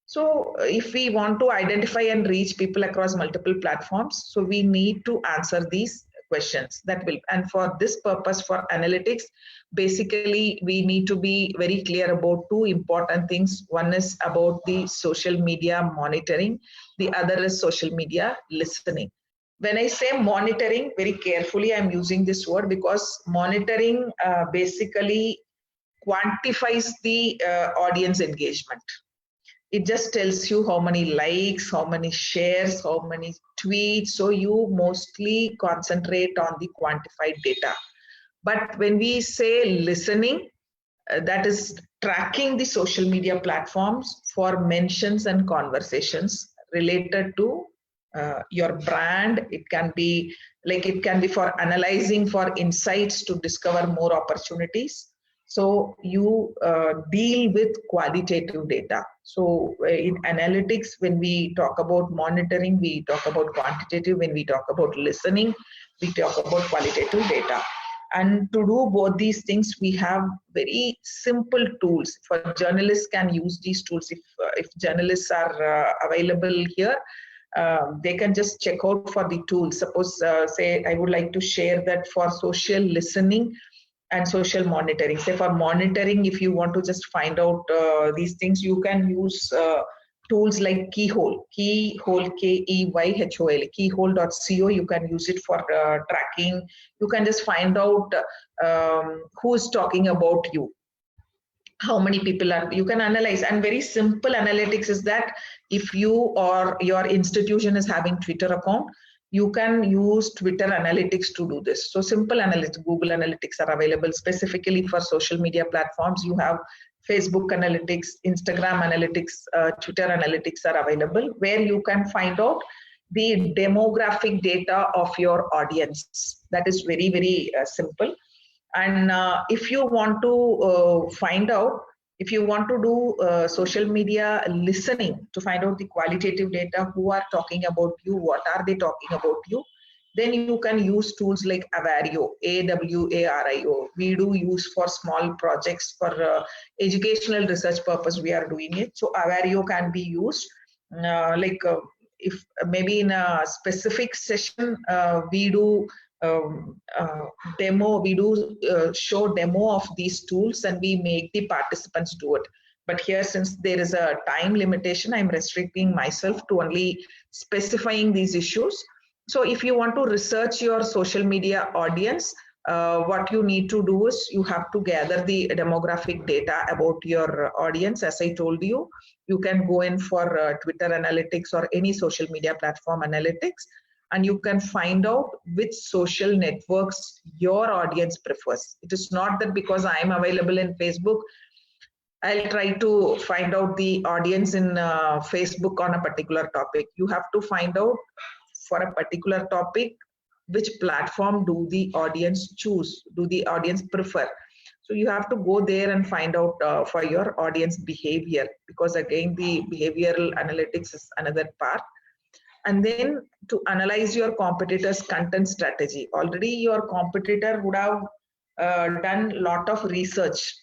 So if we want to identify and reach people across multiple platforms, so we need to answer these questions and for this purpose, for analytics, basically we need to be very clear about two important things. One is about the social media monitoring, the other is social media listening. When I say monitoring, very carefully I'm using this word because monitoring basically quantifies the audience engagement. It just tells you how many likes, how many shares, how many tweets. So you mostly concentrate on the quantified data. But when we say listening, that is tracking the social media platforms for mentions and conversations related to your brand. It can be for analyzing for insights to discover more opportunities. So you deal with qualitative data. So in analytics, when we talk about monitoring, we talk about quantitative. When we talk about listening, we talk about qualitative data. And to do both these things, we have very simple tools. For journalists can use these tools. If journalists are available here, they can just check out for the tools. Suppose, say, I would like to share that for social listening and social monitoring. Say for monitoring, if you want to just find out these things, you can use tools like Keyhole, Keyhole, K-E-Y-H-O-L, keyhole.co. You can use it for tracking. You can just find out who is talking about you, how many people are, you can analyze. And very simple analytics is that if you or your institution is having Twitter account, you can use Twitter analytics to do this. So simple analytics, Google Analytics are available specifically for social media platforms. You have Facebook Analytics, Instagram Analytics, Twitter Analytics are available, where you can find out the demographic data of your audience. That is very, very simple. And if you want to find out, if you want to do social media listening to find out the qualitative data, who are talking about you, what are they talking about you, then you can use tools like Avario, A-W-A-R-I-O. We do use for small projects for educational research purpose, we are doing it. So Avario can be used if maybe in a specific session, we do demo, we do show demo of these tools and we make the participants do it. But here, since there is a time limitation, I'm restricting myself to only specifying these issues. So if you want to research your social media audience, what you need to do is you have to gather the demographic data about your audience. As I told you, you can go in for Twitter analytics or any social media platform analytics, and you can find out which social networks your audience prefers. It is not that because I am available in Facebook, I'll try to find out the audience in Facebook on a particular topic. You have to find out for a particular topic, which platform do the audience choose, do the audience prefer. So you have to go there and find out for your audience behavior, because again, the behavioral analytics is another part. And then to analyze your competitor's content strategy. Already your competitor would have done a lot of research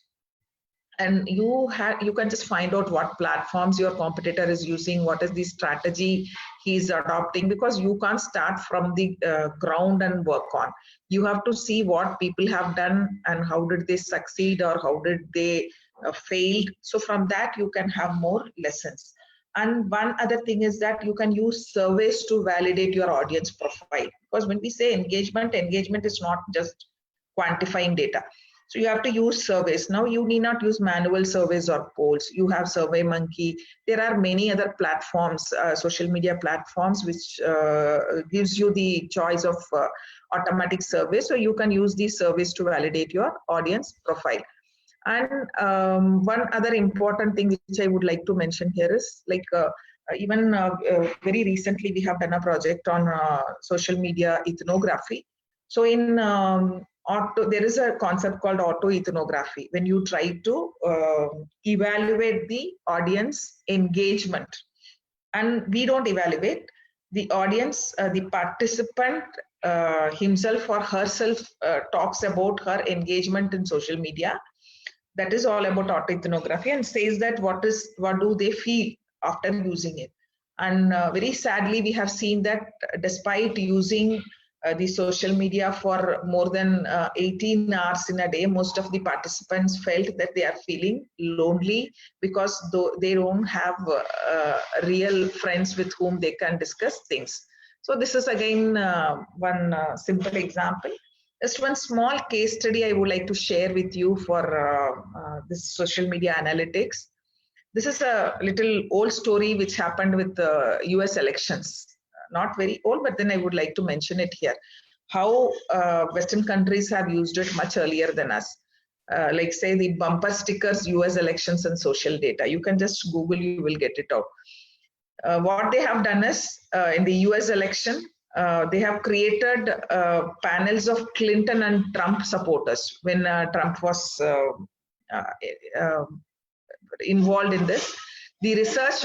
and you can just find out what platforms your competitor is using, what is the strategy he's adopting, because you can't start from the ground and work on. You have to see what people have done and how did they succeed or how did they fail. So from that you can have more lessons. And one other thing is that you can use surveys to validate your audience profile, because when we say engagement is not just quantifying data. So you have to use surveys. Now you need not use manual surveys or polls. You have SurveyMonkey. There are many other platforms, social media platforms, which gives you the choice of automatic surveys. So you can use these surveys to validate your audience profile. And one other important thing which I would like to mention here is like even very recently we have done a project on social media ethnography. So in there is a concept called auto-ethnography, when you try to evaluate the audience engagement. And we don't evaluate the audience, the participant himself or herself talks about her engagement in social media. That is all about auto-ethnography, and says that what do they feel after using it. And very sadly, we have seen that despite using the social media for more than 18 hours in a day, most of the participants felt that they are feeling lonely because they don't have real friends with whom they can discuss things. So this is again one simple example. Just one small case study I would like to share with you for this social media analytics. This is a little old story which happened with the US elections. Not very old, but then I would like to mention it here. How Western countries have used it much earlier than us. Like say the bumper stickers, US elections and social data. You can just Google, you will get it out. What they have done is in the US election, they have created panels of Clinton and Trump supporters when Trump was involved in this. The research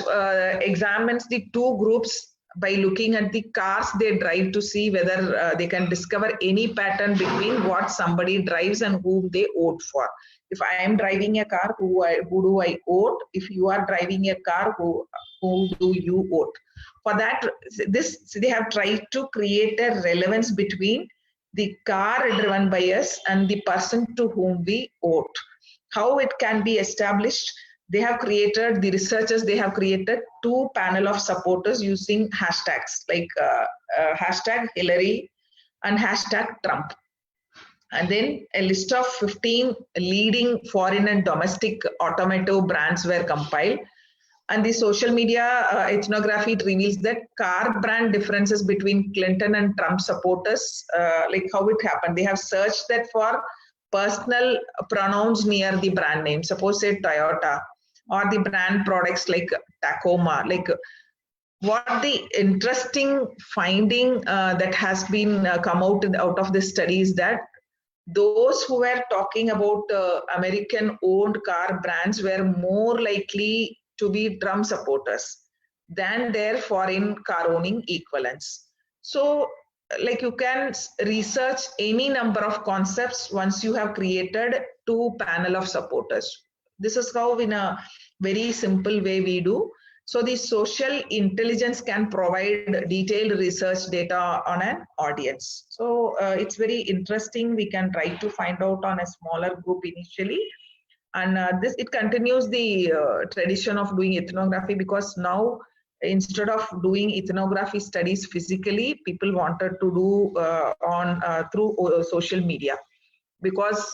examines the two groups by looking at the cars they drive to see whether they can discover any pattern between what somebody drives and whom they vote for. If I am driving a car, who do I vote? If you are driving a car, who do you vote? For that, they have tried to create a relevance between the car driven by us and the person to whom we vote. How it can be established? They have created, the researchers, they have created two panel of supporters using hashtags like hashtag Hillary and hashtag Trump. And then a list of 15 leading foreign and domestic automotive brands were compiled. And the social media ethnography reveals that car brand differences between Clinton and Trump supporters, like how it happened. They have searched that for personal pronouns near the brand name, suppose say Toyota, or the brand products like Tacoma. Like what the interesting finding that has been come out of this study is that those who were talking about American owned car brands were more likely to be Trump supporters than their foreign car owning equivalents. So like you can research any number of concepts once you have created two panel of supporters. This is how in a very simple way we do. So the social intelligence can provide detailed research data on an audience. So it's very interesting. We can try to find out on a smaller group initially. And it continues the tradition of doing ethnography, because now instead of doing ethnography studies physically, people wanted to do through social media, because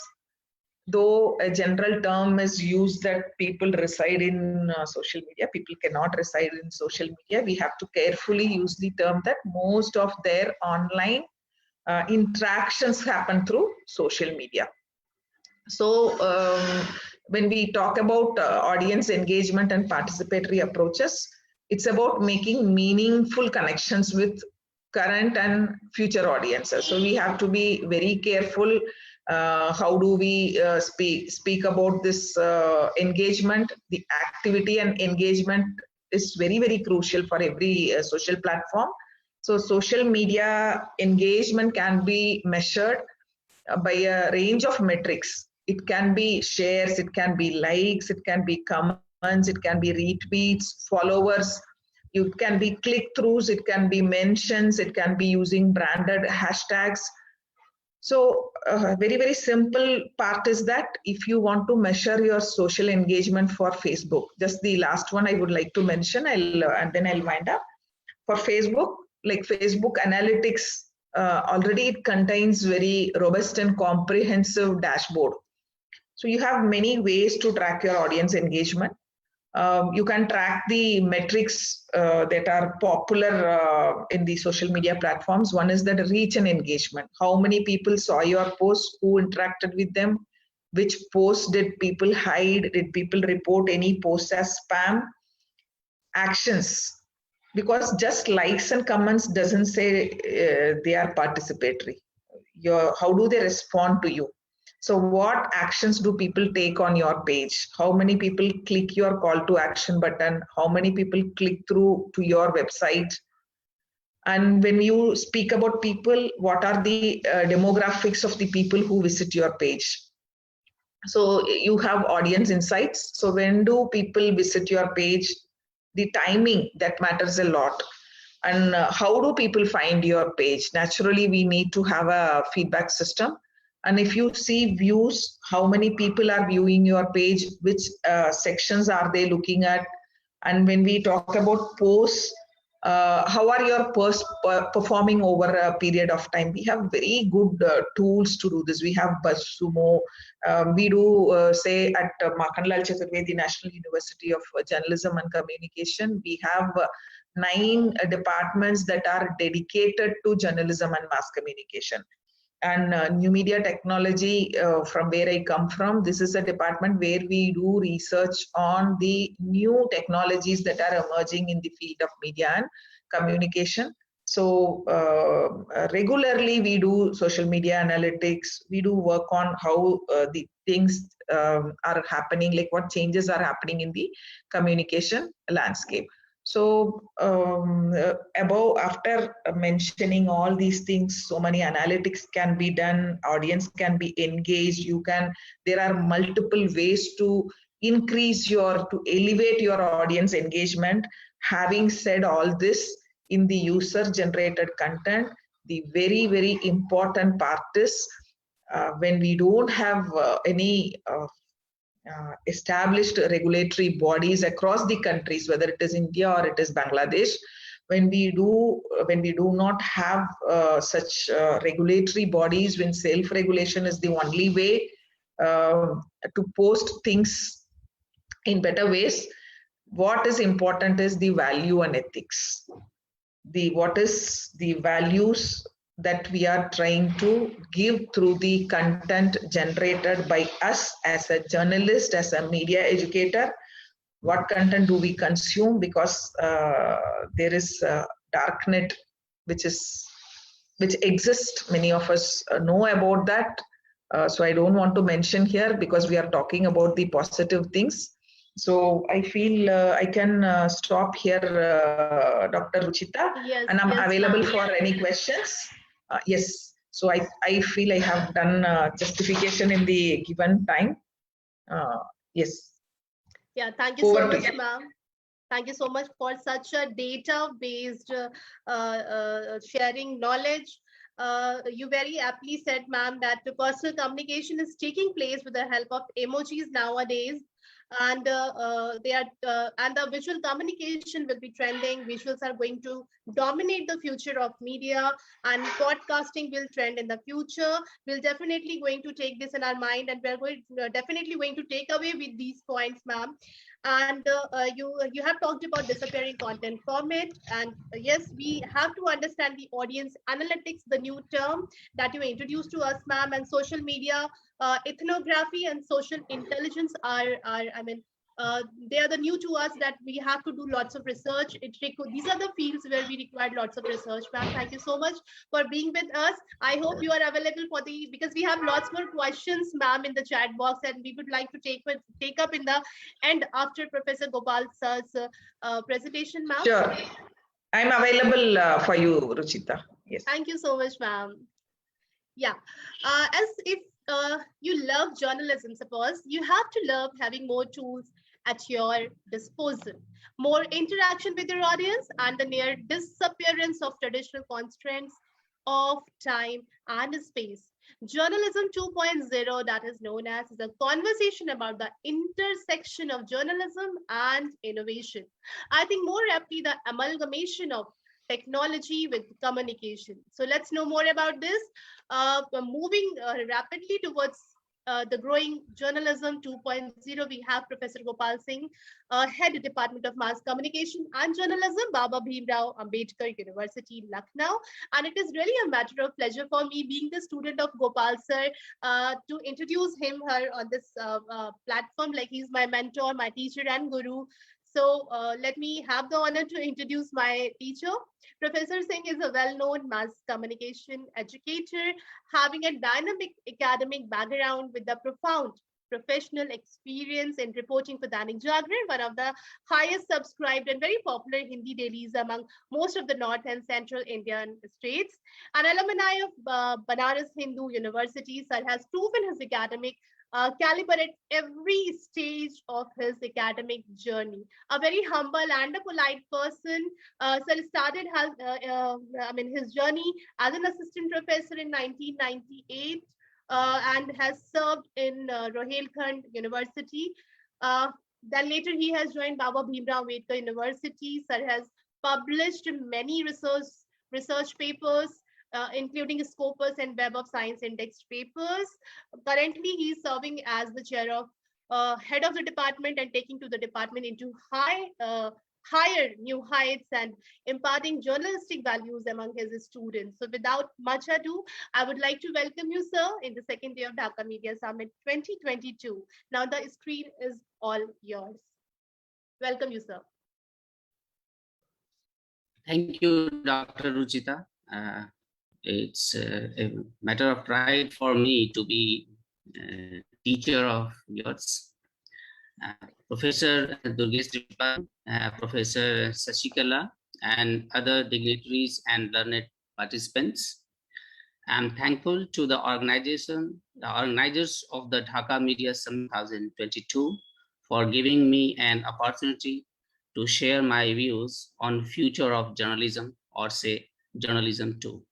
though a general term is used that people reside in social media, people cannot reside in social media. We have to carefully use the term that most of their online interactions happen through social media. So when we talk about audience engagement and participatory approaches, it's about making meaningful connections with current and future audiences. So we have to be very careful. How do we speak about this engagement? The activity and engagement is very, very crucial for every social platform. So social media engagement can be measured by a range of metrics. It can be shares, it can be likes, it can be comments, it can be retweets, followers, it can be click-throughs, it can be mentions, it can be using branded hashtags. So very, very simple part is that if you want to measure your social engagement for Facebook, just the last one I would like to mention, and then I'll wind up. For Facebook, like Facebook Analytics, already it contains very robust and comprehensive dashboard. So you have many ways to track your audience engagement. You can track the metrics that are popular in the social media platforms. One is that reach and engagement. How many people saw your post, who interacted with them, which posts did people hide, did people report any posts as spam, actions. Because just likes and comments doesn't say they are participatory. How do they respond to you? So what actions do people take on your page? How many people click your call to action button? How many people click through to your website? And when you speak about people, what are the demographics of the people who visit your page? So you have audience insights. So when do people visit your page? The timing, that matters a lot. And how do people find your page? Naturally, we need to have a feedback system. And if you see views, how many people are viewing your page, which sections are they looking at? And when we talk about posts, how are your posts performing over a period of time? We have very good tools to do this. We have BuzzSumo. We do say at Makhanlal Chaturvedi National University of Journalism and Communication, we have 9 departments that are dedicated to journalism and mass communication. And new media technology, from where I come from, this is a department where we do research on the new technologies that are emerging in the field of media and communication. So regularly we do social media analytics. We do work on how the things are happening, like what changes are happening in the communication landscape. So after mentioning all these things, so many analytics can be done, audience can be engaged, there are multiple ways to to elevate your audience engagement. Having said all this, in the user generated content, the very, very important part is when we don't have any established regulatory bodies across the countries, whether it is India or it is Bangladesh, when we do not have such regulatory bodies, when self-regulation is the only way to post things in better ways, what is important is the value and ethics. What is the values that we are trying to give through the content generated by us as a journalist, as a media educator? What content do we consume? Because there is a dark net which exists. Many of us know about that. So I don't want to mention here because we are talking about the positive things. So I feel I can stop here, Dr. Ruchita, Yes, and I'm yes, available ma'am. for any questions. Yes, so I feel I have done justification in the given time. Yes. Yeah, thank you so much, ma'am. Thank you so much for such a data-based sharing knowledge. You very aptly said, ma'am, that the personal communication is taking place with the help of emojis nowadays. And and the visual communication will be trending. Visuals are going to dominate the future of media, and podcasting will trend in the future. We're definitely going to take this in our mind, and we're definitely going to take away with these points, ma'am. And you have talked about disappearing content format, and yes, we have to understand the audience analytics, the new term that you introduced to us, ma'am. And social media ethnography and social intelligence they are the new to us, that we have to do lots of research. These are the fields where we require lots of research, ma'am. Thank you so much for being with us. I hope you are available because we have lots more questions, ma'am, in the chat box, and we would like to take up in the end after Professor Gopal sir's presentation, ma'am. Sure, I'm available for you, Ruchita. Yes. Thank you so much, ma'am. Yeah, as if you love journalism, suppose you have to love having more tools at your disposal, more interaction with your audience, and the near disappearance of traditional constraints of time and space. Journalism 2.0, that is known as, is a conversation about the intersection of journalism and innovation. I think more aptly, the amalgamation of technology with communication. So let's know more about this. Moving rapidly towards the growing journalism 2.0, we have Professor Gopal Singh, Head Department of Mass Communication and Journalism, Baba Bhimrao, Ambedkar University, Lucknow. And it is really a matter of pleasure for me, being the student of Gopal sir, to introduce her on this platform. Like, he's my mentor, my teacher and guru. So let me have the honor to introduce my teacher. Professor Singh is a well-known mass communication educator, having a dynamic academic background with a profound professional experience in reporting for Dainik Jagran, one of the highest subscribed and very popular Hindi dailies among most of the North and Central Indian states. An alumni of Banaras Hindu University, sir has proven his academic caliber at every stage of his academic journey. A very humble and a polite person. Sir started his journey as an assistant professor in 1998 and has served in Rohilkhand University. Then later he has joined Baba Bhimrao Ambedkar University. Sir has published many research papers, including Scopus and Web of Science indexed papers. Currently, he is serving as the chair of head of the department and taking to the department into higher new heights and imparting journalistic values among his students. So without much ado, I would like to welcome you, sir, in the second day of Dhaka Media Summit 2022. Now the screen is all yours. Welcome you, sir. Thank you, Dr. Ruchita. It's a matter of pride for me to be a teacher of yours. Professor Durgesh, Professor Sasikala, and other dignitaries and learned participants. I'm thankful to the organizers of the Dhaka Media Summit 2022 for giving me an opportunity to share my views on future of journalism, or say journalism too.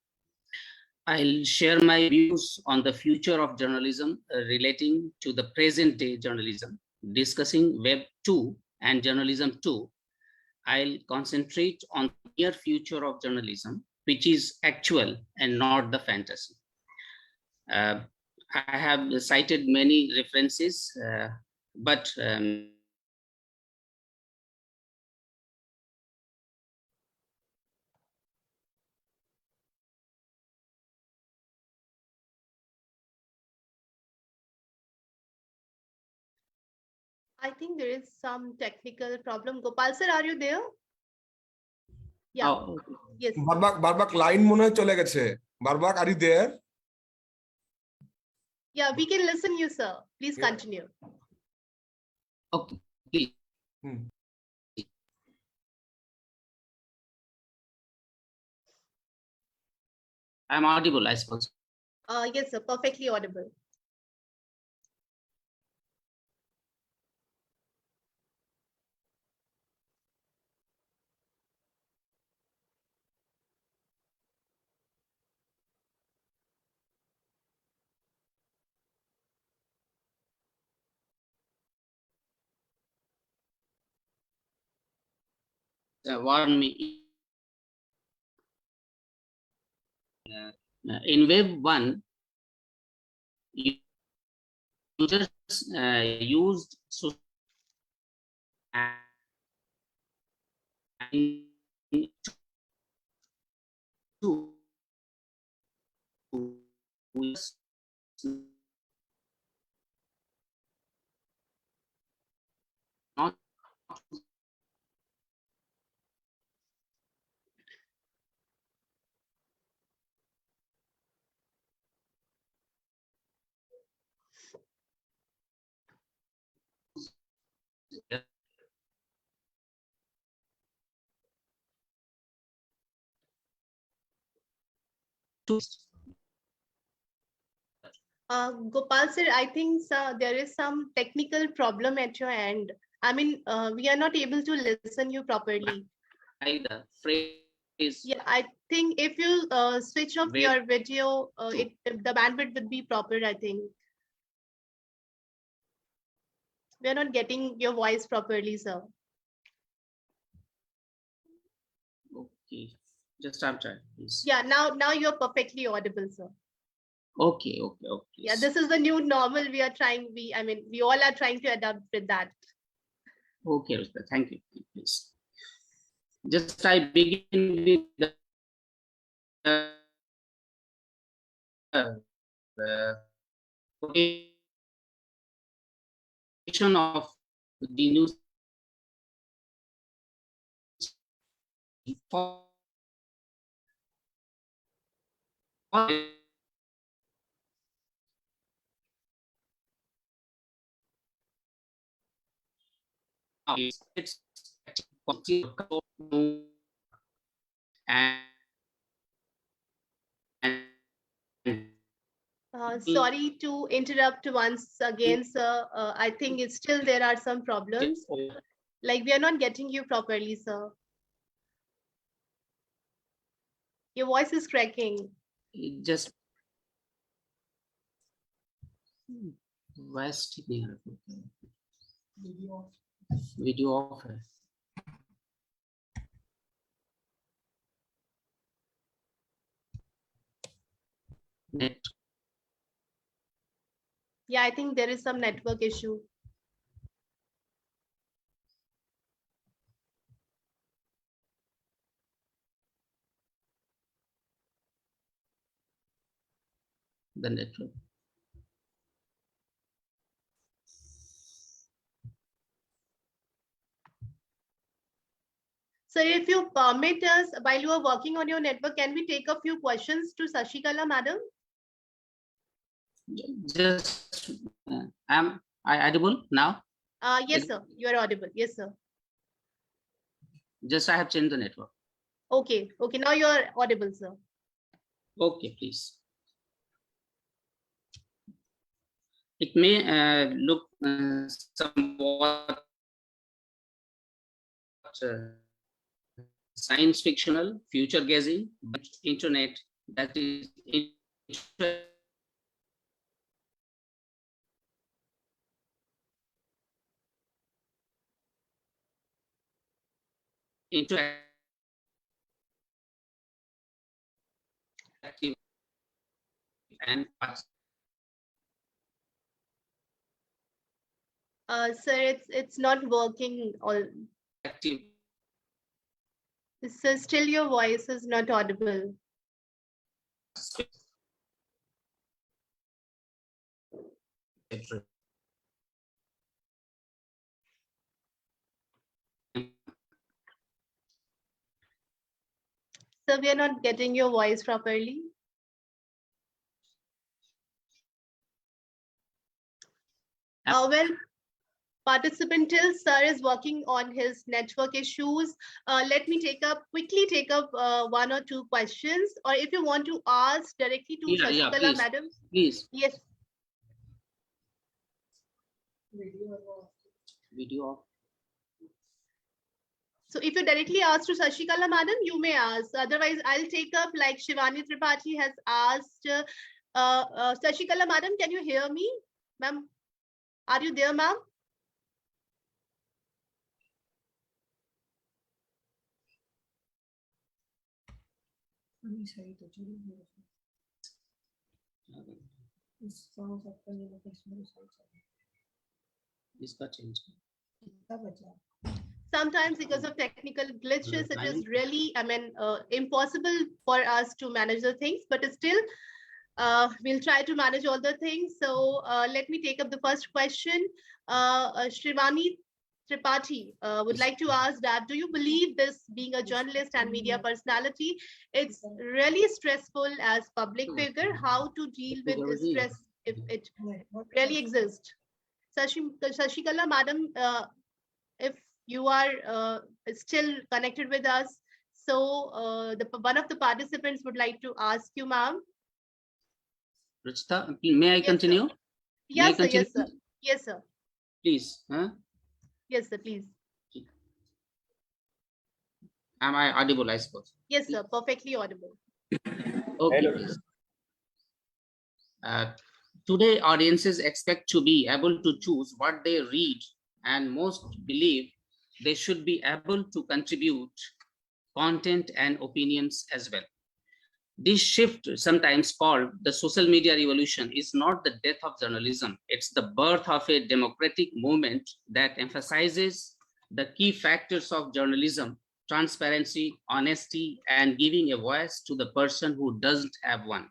I'll share my views on the future of journalism relating to the present day journalism, discussing Web 2 and Journalism 2. I'll concentrate on the near future of journalism, which is actual and not the fantasy. I have cited many references, but I think there is some technical problem. Gopal sir, are you there? Yeah. oh, Yes. Barbak line mone hoy chole geche. Barbak, are you there? Yeah, we can listen you, sir. Please Yeah. continue. okay, please. I'm audible, I suppose. Yes, sir. Perfectly audible. Warn me. In Web 1, users used social and two not Gopal sir, I think there is some technical problem at your end. I mean, we are not able to listen you properly. The phrase. Yeah, I think if you switch off your video, the bandwidth would be proper, I think. We are not getting your voice properly, sir. Okay, just after, please. Yeah, now you're perfectly audible, sir. Okay. Yeah, this is the new normal. We all are trying to adapt with that. Okay, Ruchita, thank you. Please. Just I begin with the quotation of the new Sorry to interrupt once again, sir. I think it's still there are some problems. Like we are not getting you properly, sir. Your voice is cracking. Just West video off. Net. Yeah, I think there is some network issue. The network. So if you permit us, while you are working on your network, can we take a few questions to Sasikala, madam? Just, am I audible now? Yes, sir. You are audible. Yes, sir. Just I have changed the network. Okay. Now you are audible, sir. Okay, please. It may look somewhat science fictional, future gazing, but internet that is interactive and Sir, it's not working. active. Sir, still your voice is not audible. Sir, we are not getting your voice properly. Well, participant till sir is working on his network issues. Let me quickly take up one or two questions, or if you want to ask directly to Sasikala, madam. Please. Yes. Video. So if you directly ask to Sasikala, madam, you may ask. Otherwise, I'll take up like Shivani Tripathi has asked. Sasikala, madam, can you hear me? Ma'am, are you there, ma'am? Sometimes because of technical glitches, it is really, impossible for us to manage the things, but still, we'll try to manage all the things. So let me take up the first question. Shivani Tripathi would like to ask that, do you believe this, being a journalist and media personality, it's really stressful as public figure? How to deal with this stress if it really exists? Sasikala, madam, if you are still connected with us, so one of the participants would like to ask you, ma'am. Ruchita, may I Yes, continue? sir. Yes, May I sir. continue? Yes, sir. Yes, sir. Please. Yes, sir. Please. Am I audible, I suppose? Yes, sir. Perfectly audible. Okay, please. Today, audiences expect to be able to choose what they read, and most believe they should be able to contribute content and opinions as well. This shift, sometimes called the social media revolution, is not the death of journalism. It's the birth of a democratic movement that emphasizes the key factors of journalism: transparency, honesty, and giving a voice to the person who doesn't have one.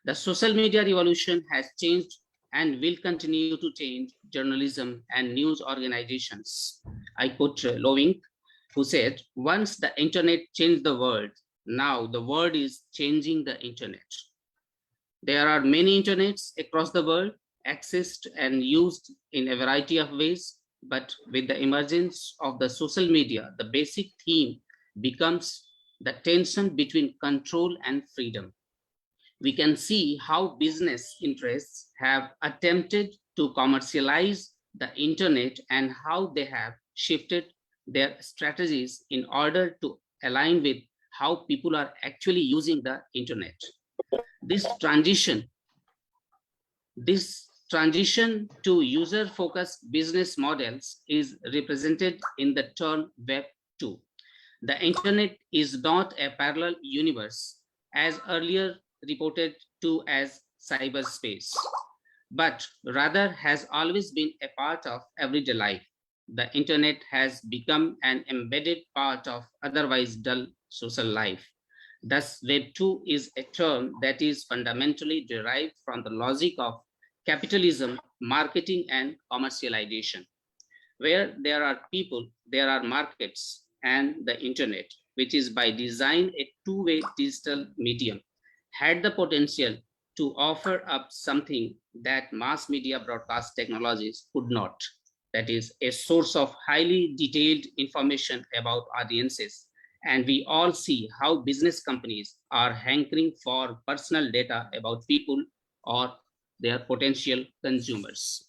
The social media revolution has changed and will continue to change journalism and news organizations. I quote Loving, who said, "Once the internet changed the world, now the world is changing the internet." There are many internets across the world, accessed and used in a variety of ways, but with the emergence of the social media, the basic theme becomes the tension between control and freedom. We can see how business interests have attempted to commercialize the internet and how they have shifted their strategies in order to align with how people are actually using the internet. This transition to user-focused business models is represented in the term Web 2. The internet is not a parallel universe, as earlier reported to as cyberspace, but rather has always been a part of everyday life. The internet has become an embedded part of otherwise dull social life. Thus, Web 2 is a term that is fundamentally derived from the logic of capitalism, marketing, and commercialization. Where there are people, there are markets and the internet, which is by design a two-way digital medium, had the potential to offer up something that mass media broadcast technologies could not. That is a source of highly detailed information about audiences. And we all see how business companies are hankering for personal data about people or their potential consumers.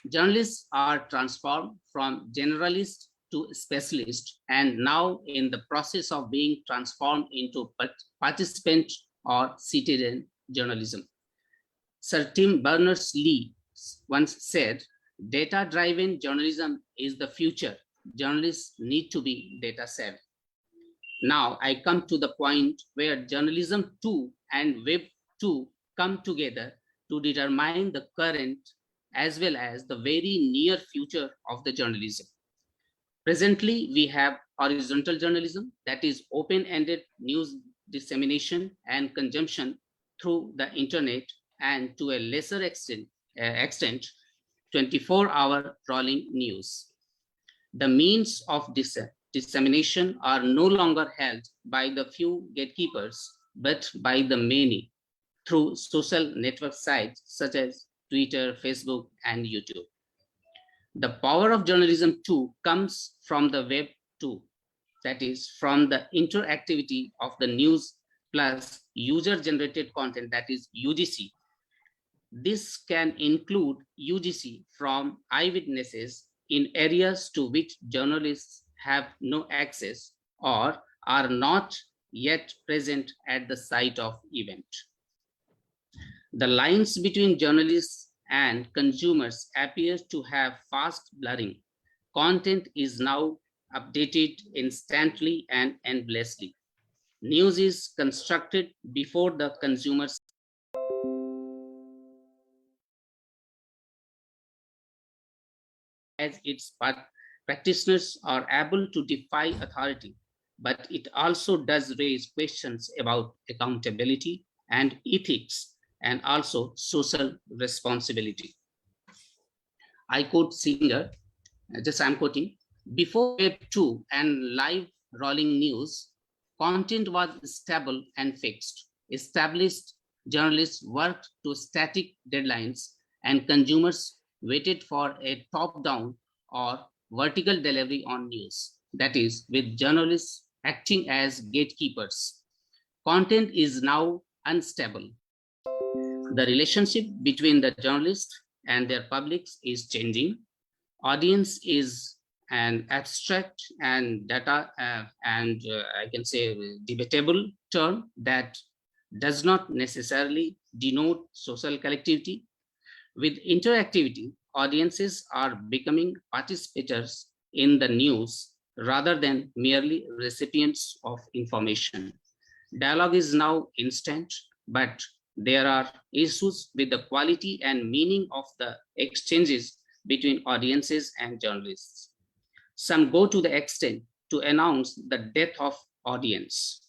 Journalists are transformed from generalist to specialist, and now in the process of being transformed into participant or citizen journalism. Sir Tim Berners-Lee once said, "Data-driven journalism is the future. Journalists need to be data savvy." Now I come to the point where journalism 2 and Web 2 come together to determine the current as well as the very near future of the journalism. Presently, we have horizontal journalism, that is open-ended news dissemination and consumption through the internet, and to a lesser extent 24-hour rolling news. The means of dissemination are no longer held by the few gatekeepers, but by the many through social network sites such as Twitter, Facebook, and YouTube. The power of journalism 2 comes from the Web 2, that is from the interactivity of the news plus user-generated content, that is UGC. This can include UGC from eyewitnesses in areas to which journalists have no access or are not yet present at the site of event. The lines between journalists and consumers appear to have fast blurring. Content is now updated instantly and endlessly. News is constructed before the consumers as its practitioners are able to defy authority, but it also does raise questions about accountability and ethics and also social responsibility. I quote Singer, just I'm quoting, "Before Web 2 and live rolling news, content was stable and fixed. Established journalists worked to static deadlines and consumers waited for a top-down or vertical delivery on news, that is, with journalists acting as gatekeepers. Content is now unstable. The relationship between the journalist and their publics is changing. Audience is an abstract and I can say debatable term that does not necessarily denote social collectivity. With interactivity, audiences are becoming participators in the news rather than merely recipients of information. Dialogue is now instant, but there are issues with the quality and meaning of the exchanges between audiences and journalists. Some go to the extent to announce the death of audience.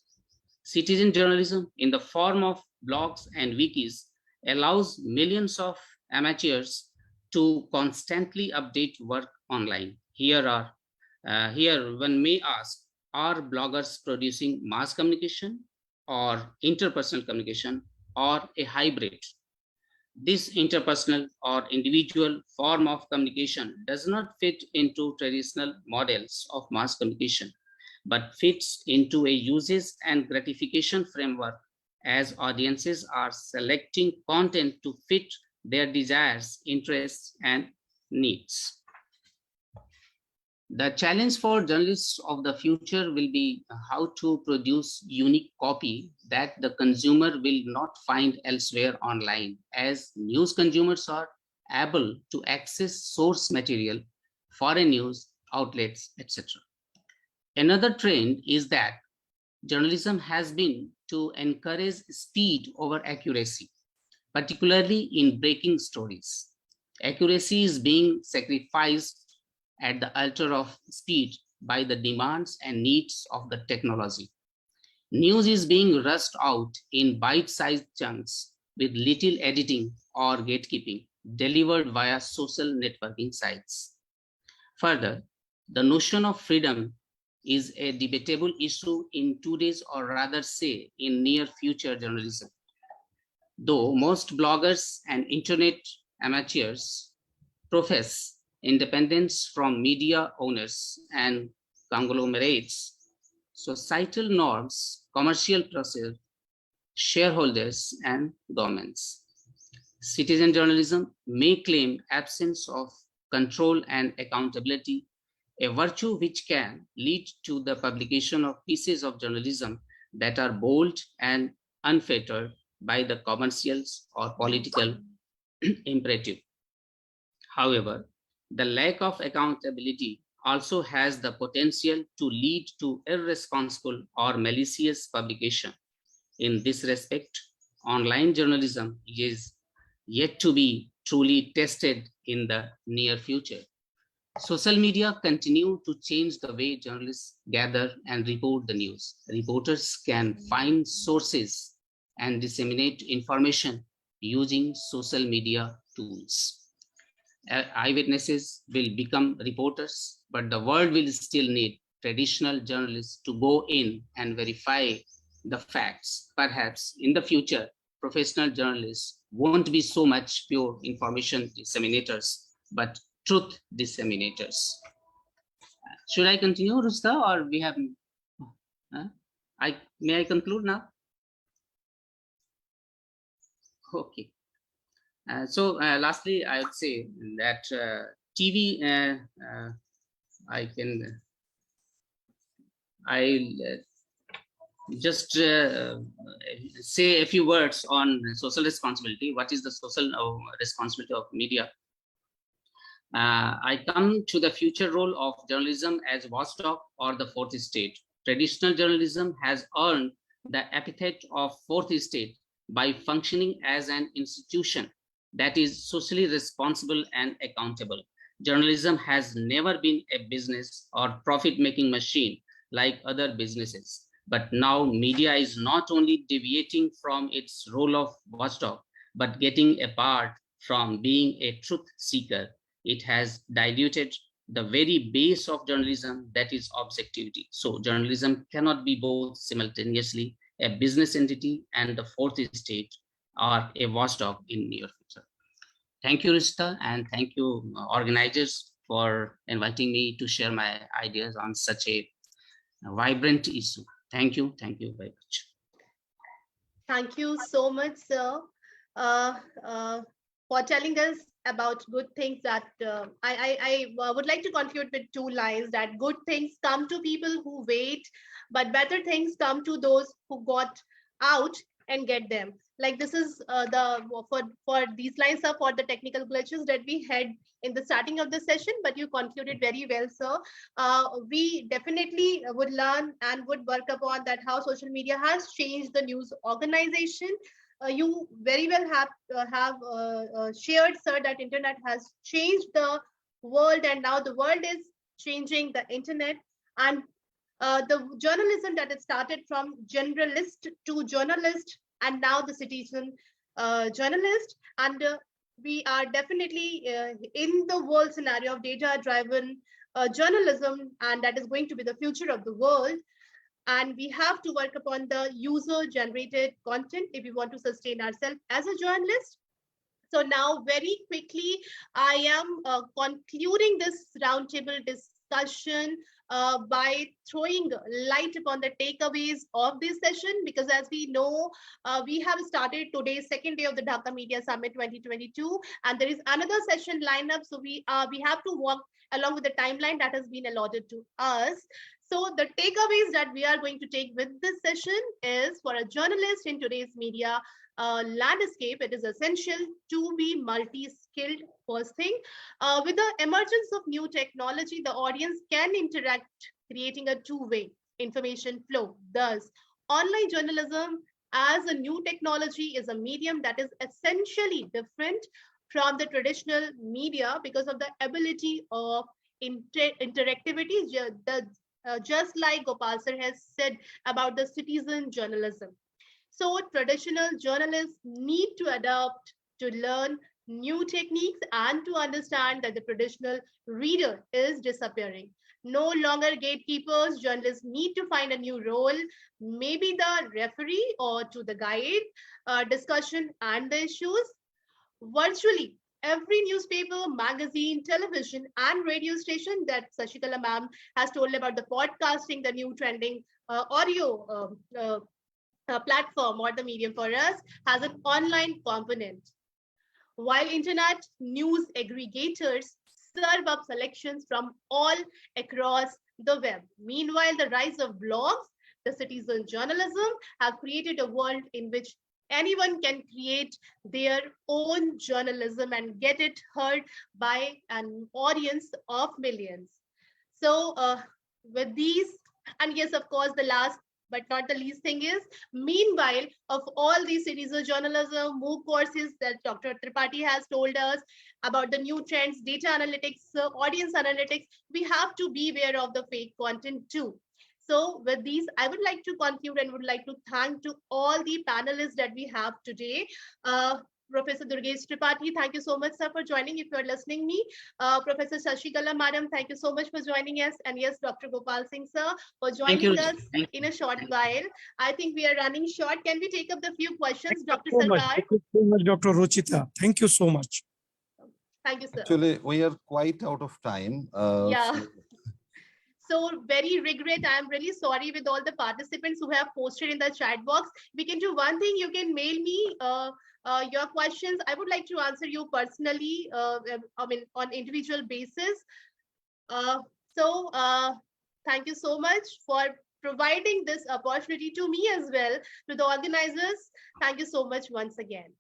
Citizen journalism in the form of blogs and wikis allows millions of amateurs to constantly update work online. Here one may ask, are bloggers producing mass communication or interpersonal communication or a hybrid? This interpersonal or individual form of communication does not fit into traditional models of mass communication, but fits into a uses and gratification framework as audiences are selecting content to fit their desires, interests, and needs. The challenge for journalists of the future will be how to produce unique copy that the consumer will not find elsewhere online, as news consumers are able to access source material, foreign news outlets, etc. Another trend is that journalism has been to encourage speed over accuracy, particularly in breaking stories. Accuracy is being sacrificed at the altar of speed by the demands and needs of the technology. News is being rushed out in bite-sized chunks with little editing or gatekeeping, delivered via social networking sites. Further, the notion of freedom is a debatable issue in today's, or rather say, in near future journalism. Though most bloggers and internet amateurs profess independence from media owners and conglomerates, societal norms, commercial pressure, shareholders, and governments. Citizen journalism may claim absence of control and accountability, a virtue which can lead to the publication of pieces of journalism that are bold and unfettered by the commercials or political imperative. However, the lack of accountability also has the potential to lead to irresponsible or malicious publication. In this respect, online journalism is yet to be truly tested in the near future. Social media continue to change the way journalists gather and report the news. Reporters can find sources and disseminate information using social media tools. Eyewitnesses will become reporters, but the world will still need traditional journalists to go in and verify the facts. Perhaps in the future, professional journalists won't be so much pure information disseminators, but truth disseminators. Should I continue, Ruchita, or we have? May I conclude now? Okay. Lastly, I would say that TV, I'll just say a few words on social responsibility. What is the social responsibility of media? I come to the future role of journalism as watchdog or the fourth estate. Traditional journalism has earned the epithet of fourth estate by functioning as an institution that is socially responsible and accountable. Journalism has never been a business or profit-making machine like other businesses. But now media is not only deviating from its role of watchdog, but getting apart from being a truth seeker. It has diluted the very base of journalism, that is objectivity. So journalism cannot be both simultaneously a business entity and the fourth estate or a watchdog in near future. Thank you, Ruchita, and thank you, organizers, for inviting me to share my ideas on such a vibrant issue. Thank you very much. Thank you so much, sir. for telling us about good things that I would like to conclude with two lines that good things come to people who wait, but better things come to those who got out and get them. Like this is for these lines are for the technical glitches that we had in the starting of the session, but you concluded very well, sir. We definitely would learn and would work upon that how social media has changed the news organization. You very well have shared, sir, that internet has changed the world, and now the world is changing the internet. And the journalism that it started from generalist to journalist, and now the citizen journalist. And we are definitely in the world scenario of data-driven journalism, and that is going to be the future of the world. And we have to work upon the user generated content if we want to sustain ourselves as a journalist. So now very quickly, I am concluding this roundtable discussion by throwing light upon the takeaways of this session, because as we know, we have started today's second day of the Dhaka Media Summit 2022, and there is another session lineup. So we have to walk along with the timeline that has been allotted to us. So the takeaways that we are going to take with this session is, for a journalist in today's media landscape, it is essential to be multi-skilled. First thing, with the emergence of new technology, the audience can interact, creating a two-way information flow. Thus, online journalism as a new technology is a medium that is essentially different from the traditional media because of the ability of interactivity, just like Gopal sir has said about the citizen journalism. So traditional journalists need to adapt to learn new techniques and to understand that the traditional reader is disappearing. No longer gatekeepers, journalists need to find a new role, maybe the referee or to the guide, discussion and the issues. Virtually every newspaper, magazine, television, and radio station that Sasikala ma'am has told about the podcasting, the new trending audio platform or the medium for us, has an online component. While internet news aggregators serve up selections from all across the web. Meanwhile, the rise of blogs, the citizen journalism, have created a world in which anyone can create their own journalism and get it heard by an audience of millions. So with these, and yes, of course, the last but not the least thing is, meanwhile, of all these series of journalism, MOOC courses that Dr. Tripathi has told us about the new trends, data analytics, audience analytics, we have to be aware of the fake content too. So with these, I would like to conclude and would like to thank to all the panelists that we have today. Professor Durgesh Tripathi, thank you so much, sir, for joining. If you're listening me, Professor Sasikala, madam, thank you so much for joining us. And yes, Dr. Gopal Singh, sir, for joining us in a short while. I think we are running short. Can we take up the few questions, Dr. Sarkar? Thank you so much, Dr. Ruchita. Thank you so much. Thank you, sir. Actually, we are quite out of time. Yeah. So very regret. I'm really sorry with all the participants who have posted in the chat box. We can do one thing. You can mail me your questions. I would like to answer you personally. I mean, on individual basis. Thank you so much for providing this opportunity to me as well, to the organizers. Thank you so much once again.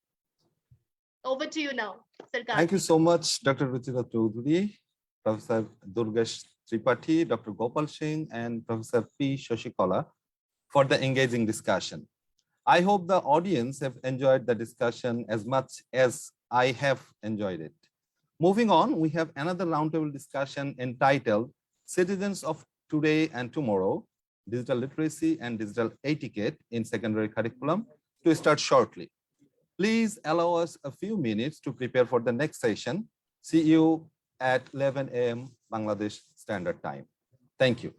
Over to you now, Sarkar. Thank you so much, Dr. Ruchita Chowdhary, Professor Durgesh Tripathi, Dr. Gopal Singh, and Professor P. Sasikala for the engaging discussion. I hope the audience have enjoyed the discussion as much as I have enjoyed it. Moving on, we have another roundtable discussion entitled Citizens of Today and Tomorrow, Digital Literacy and Digital Etiquette in Secondary Curriculum, to start shortly. Please allow us a few minutes to prepare for the next session. See you at 11 a.m. Bangladesh Standard Time. Thank you.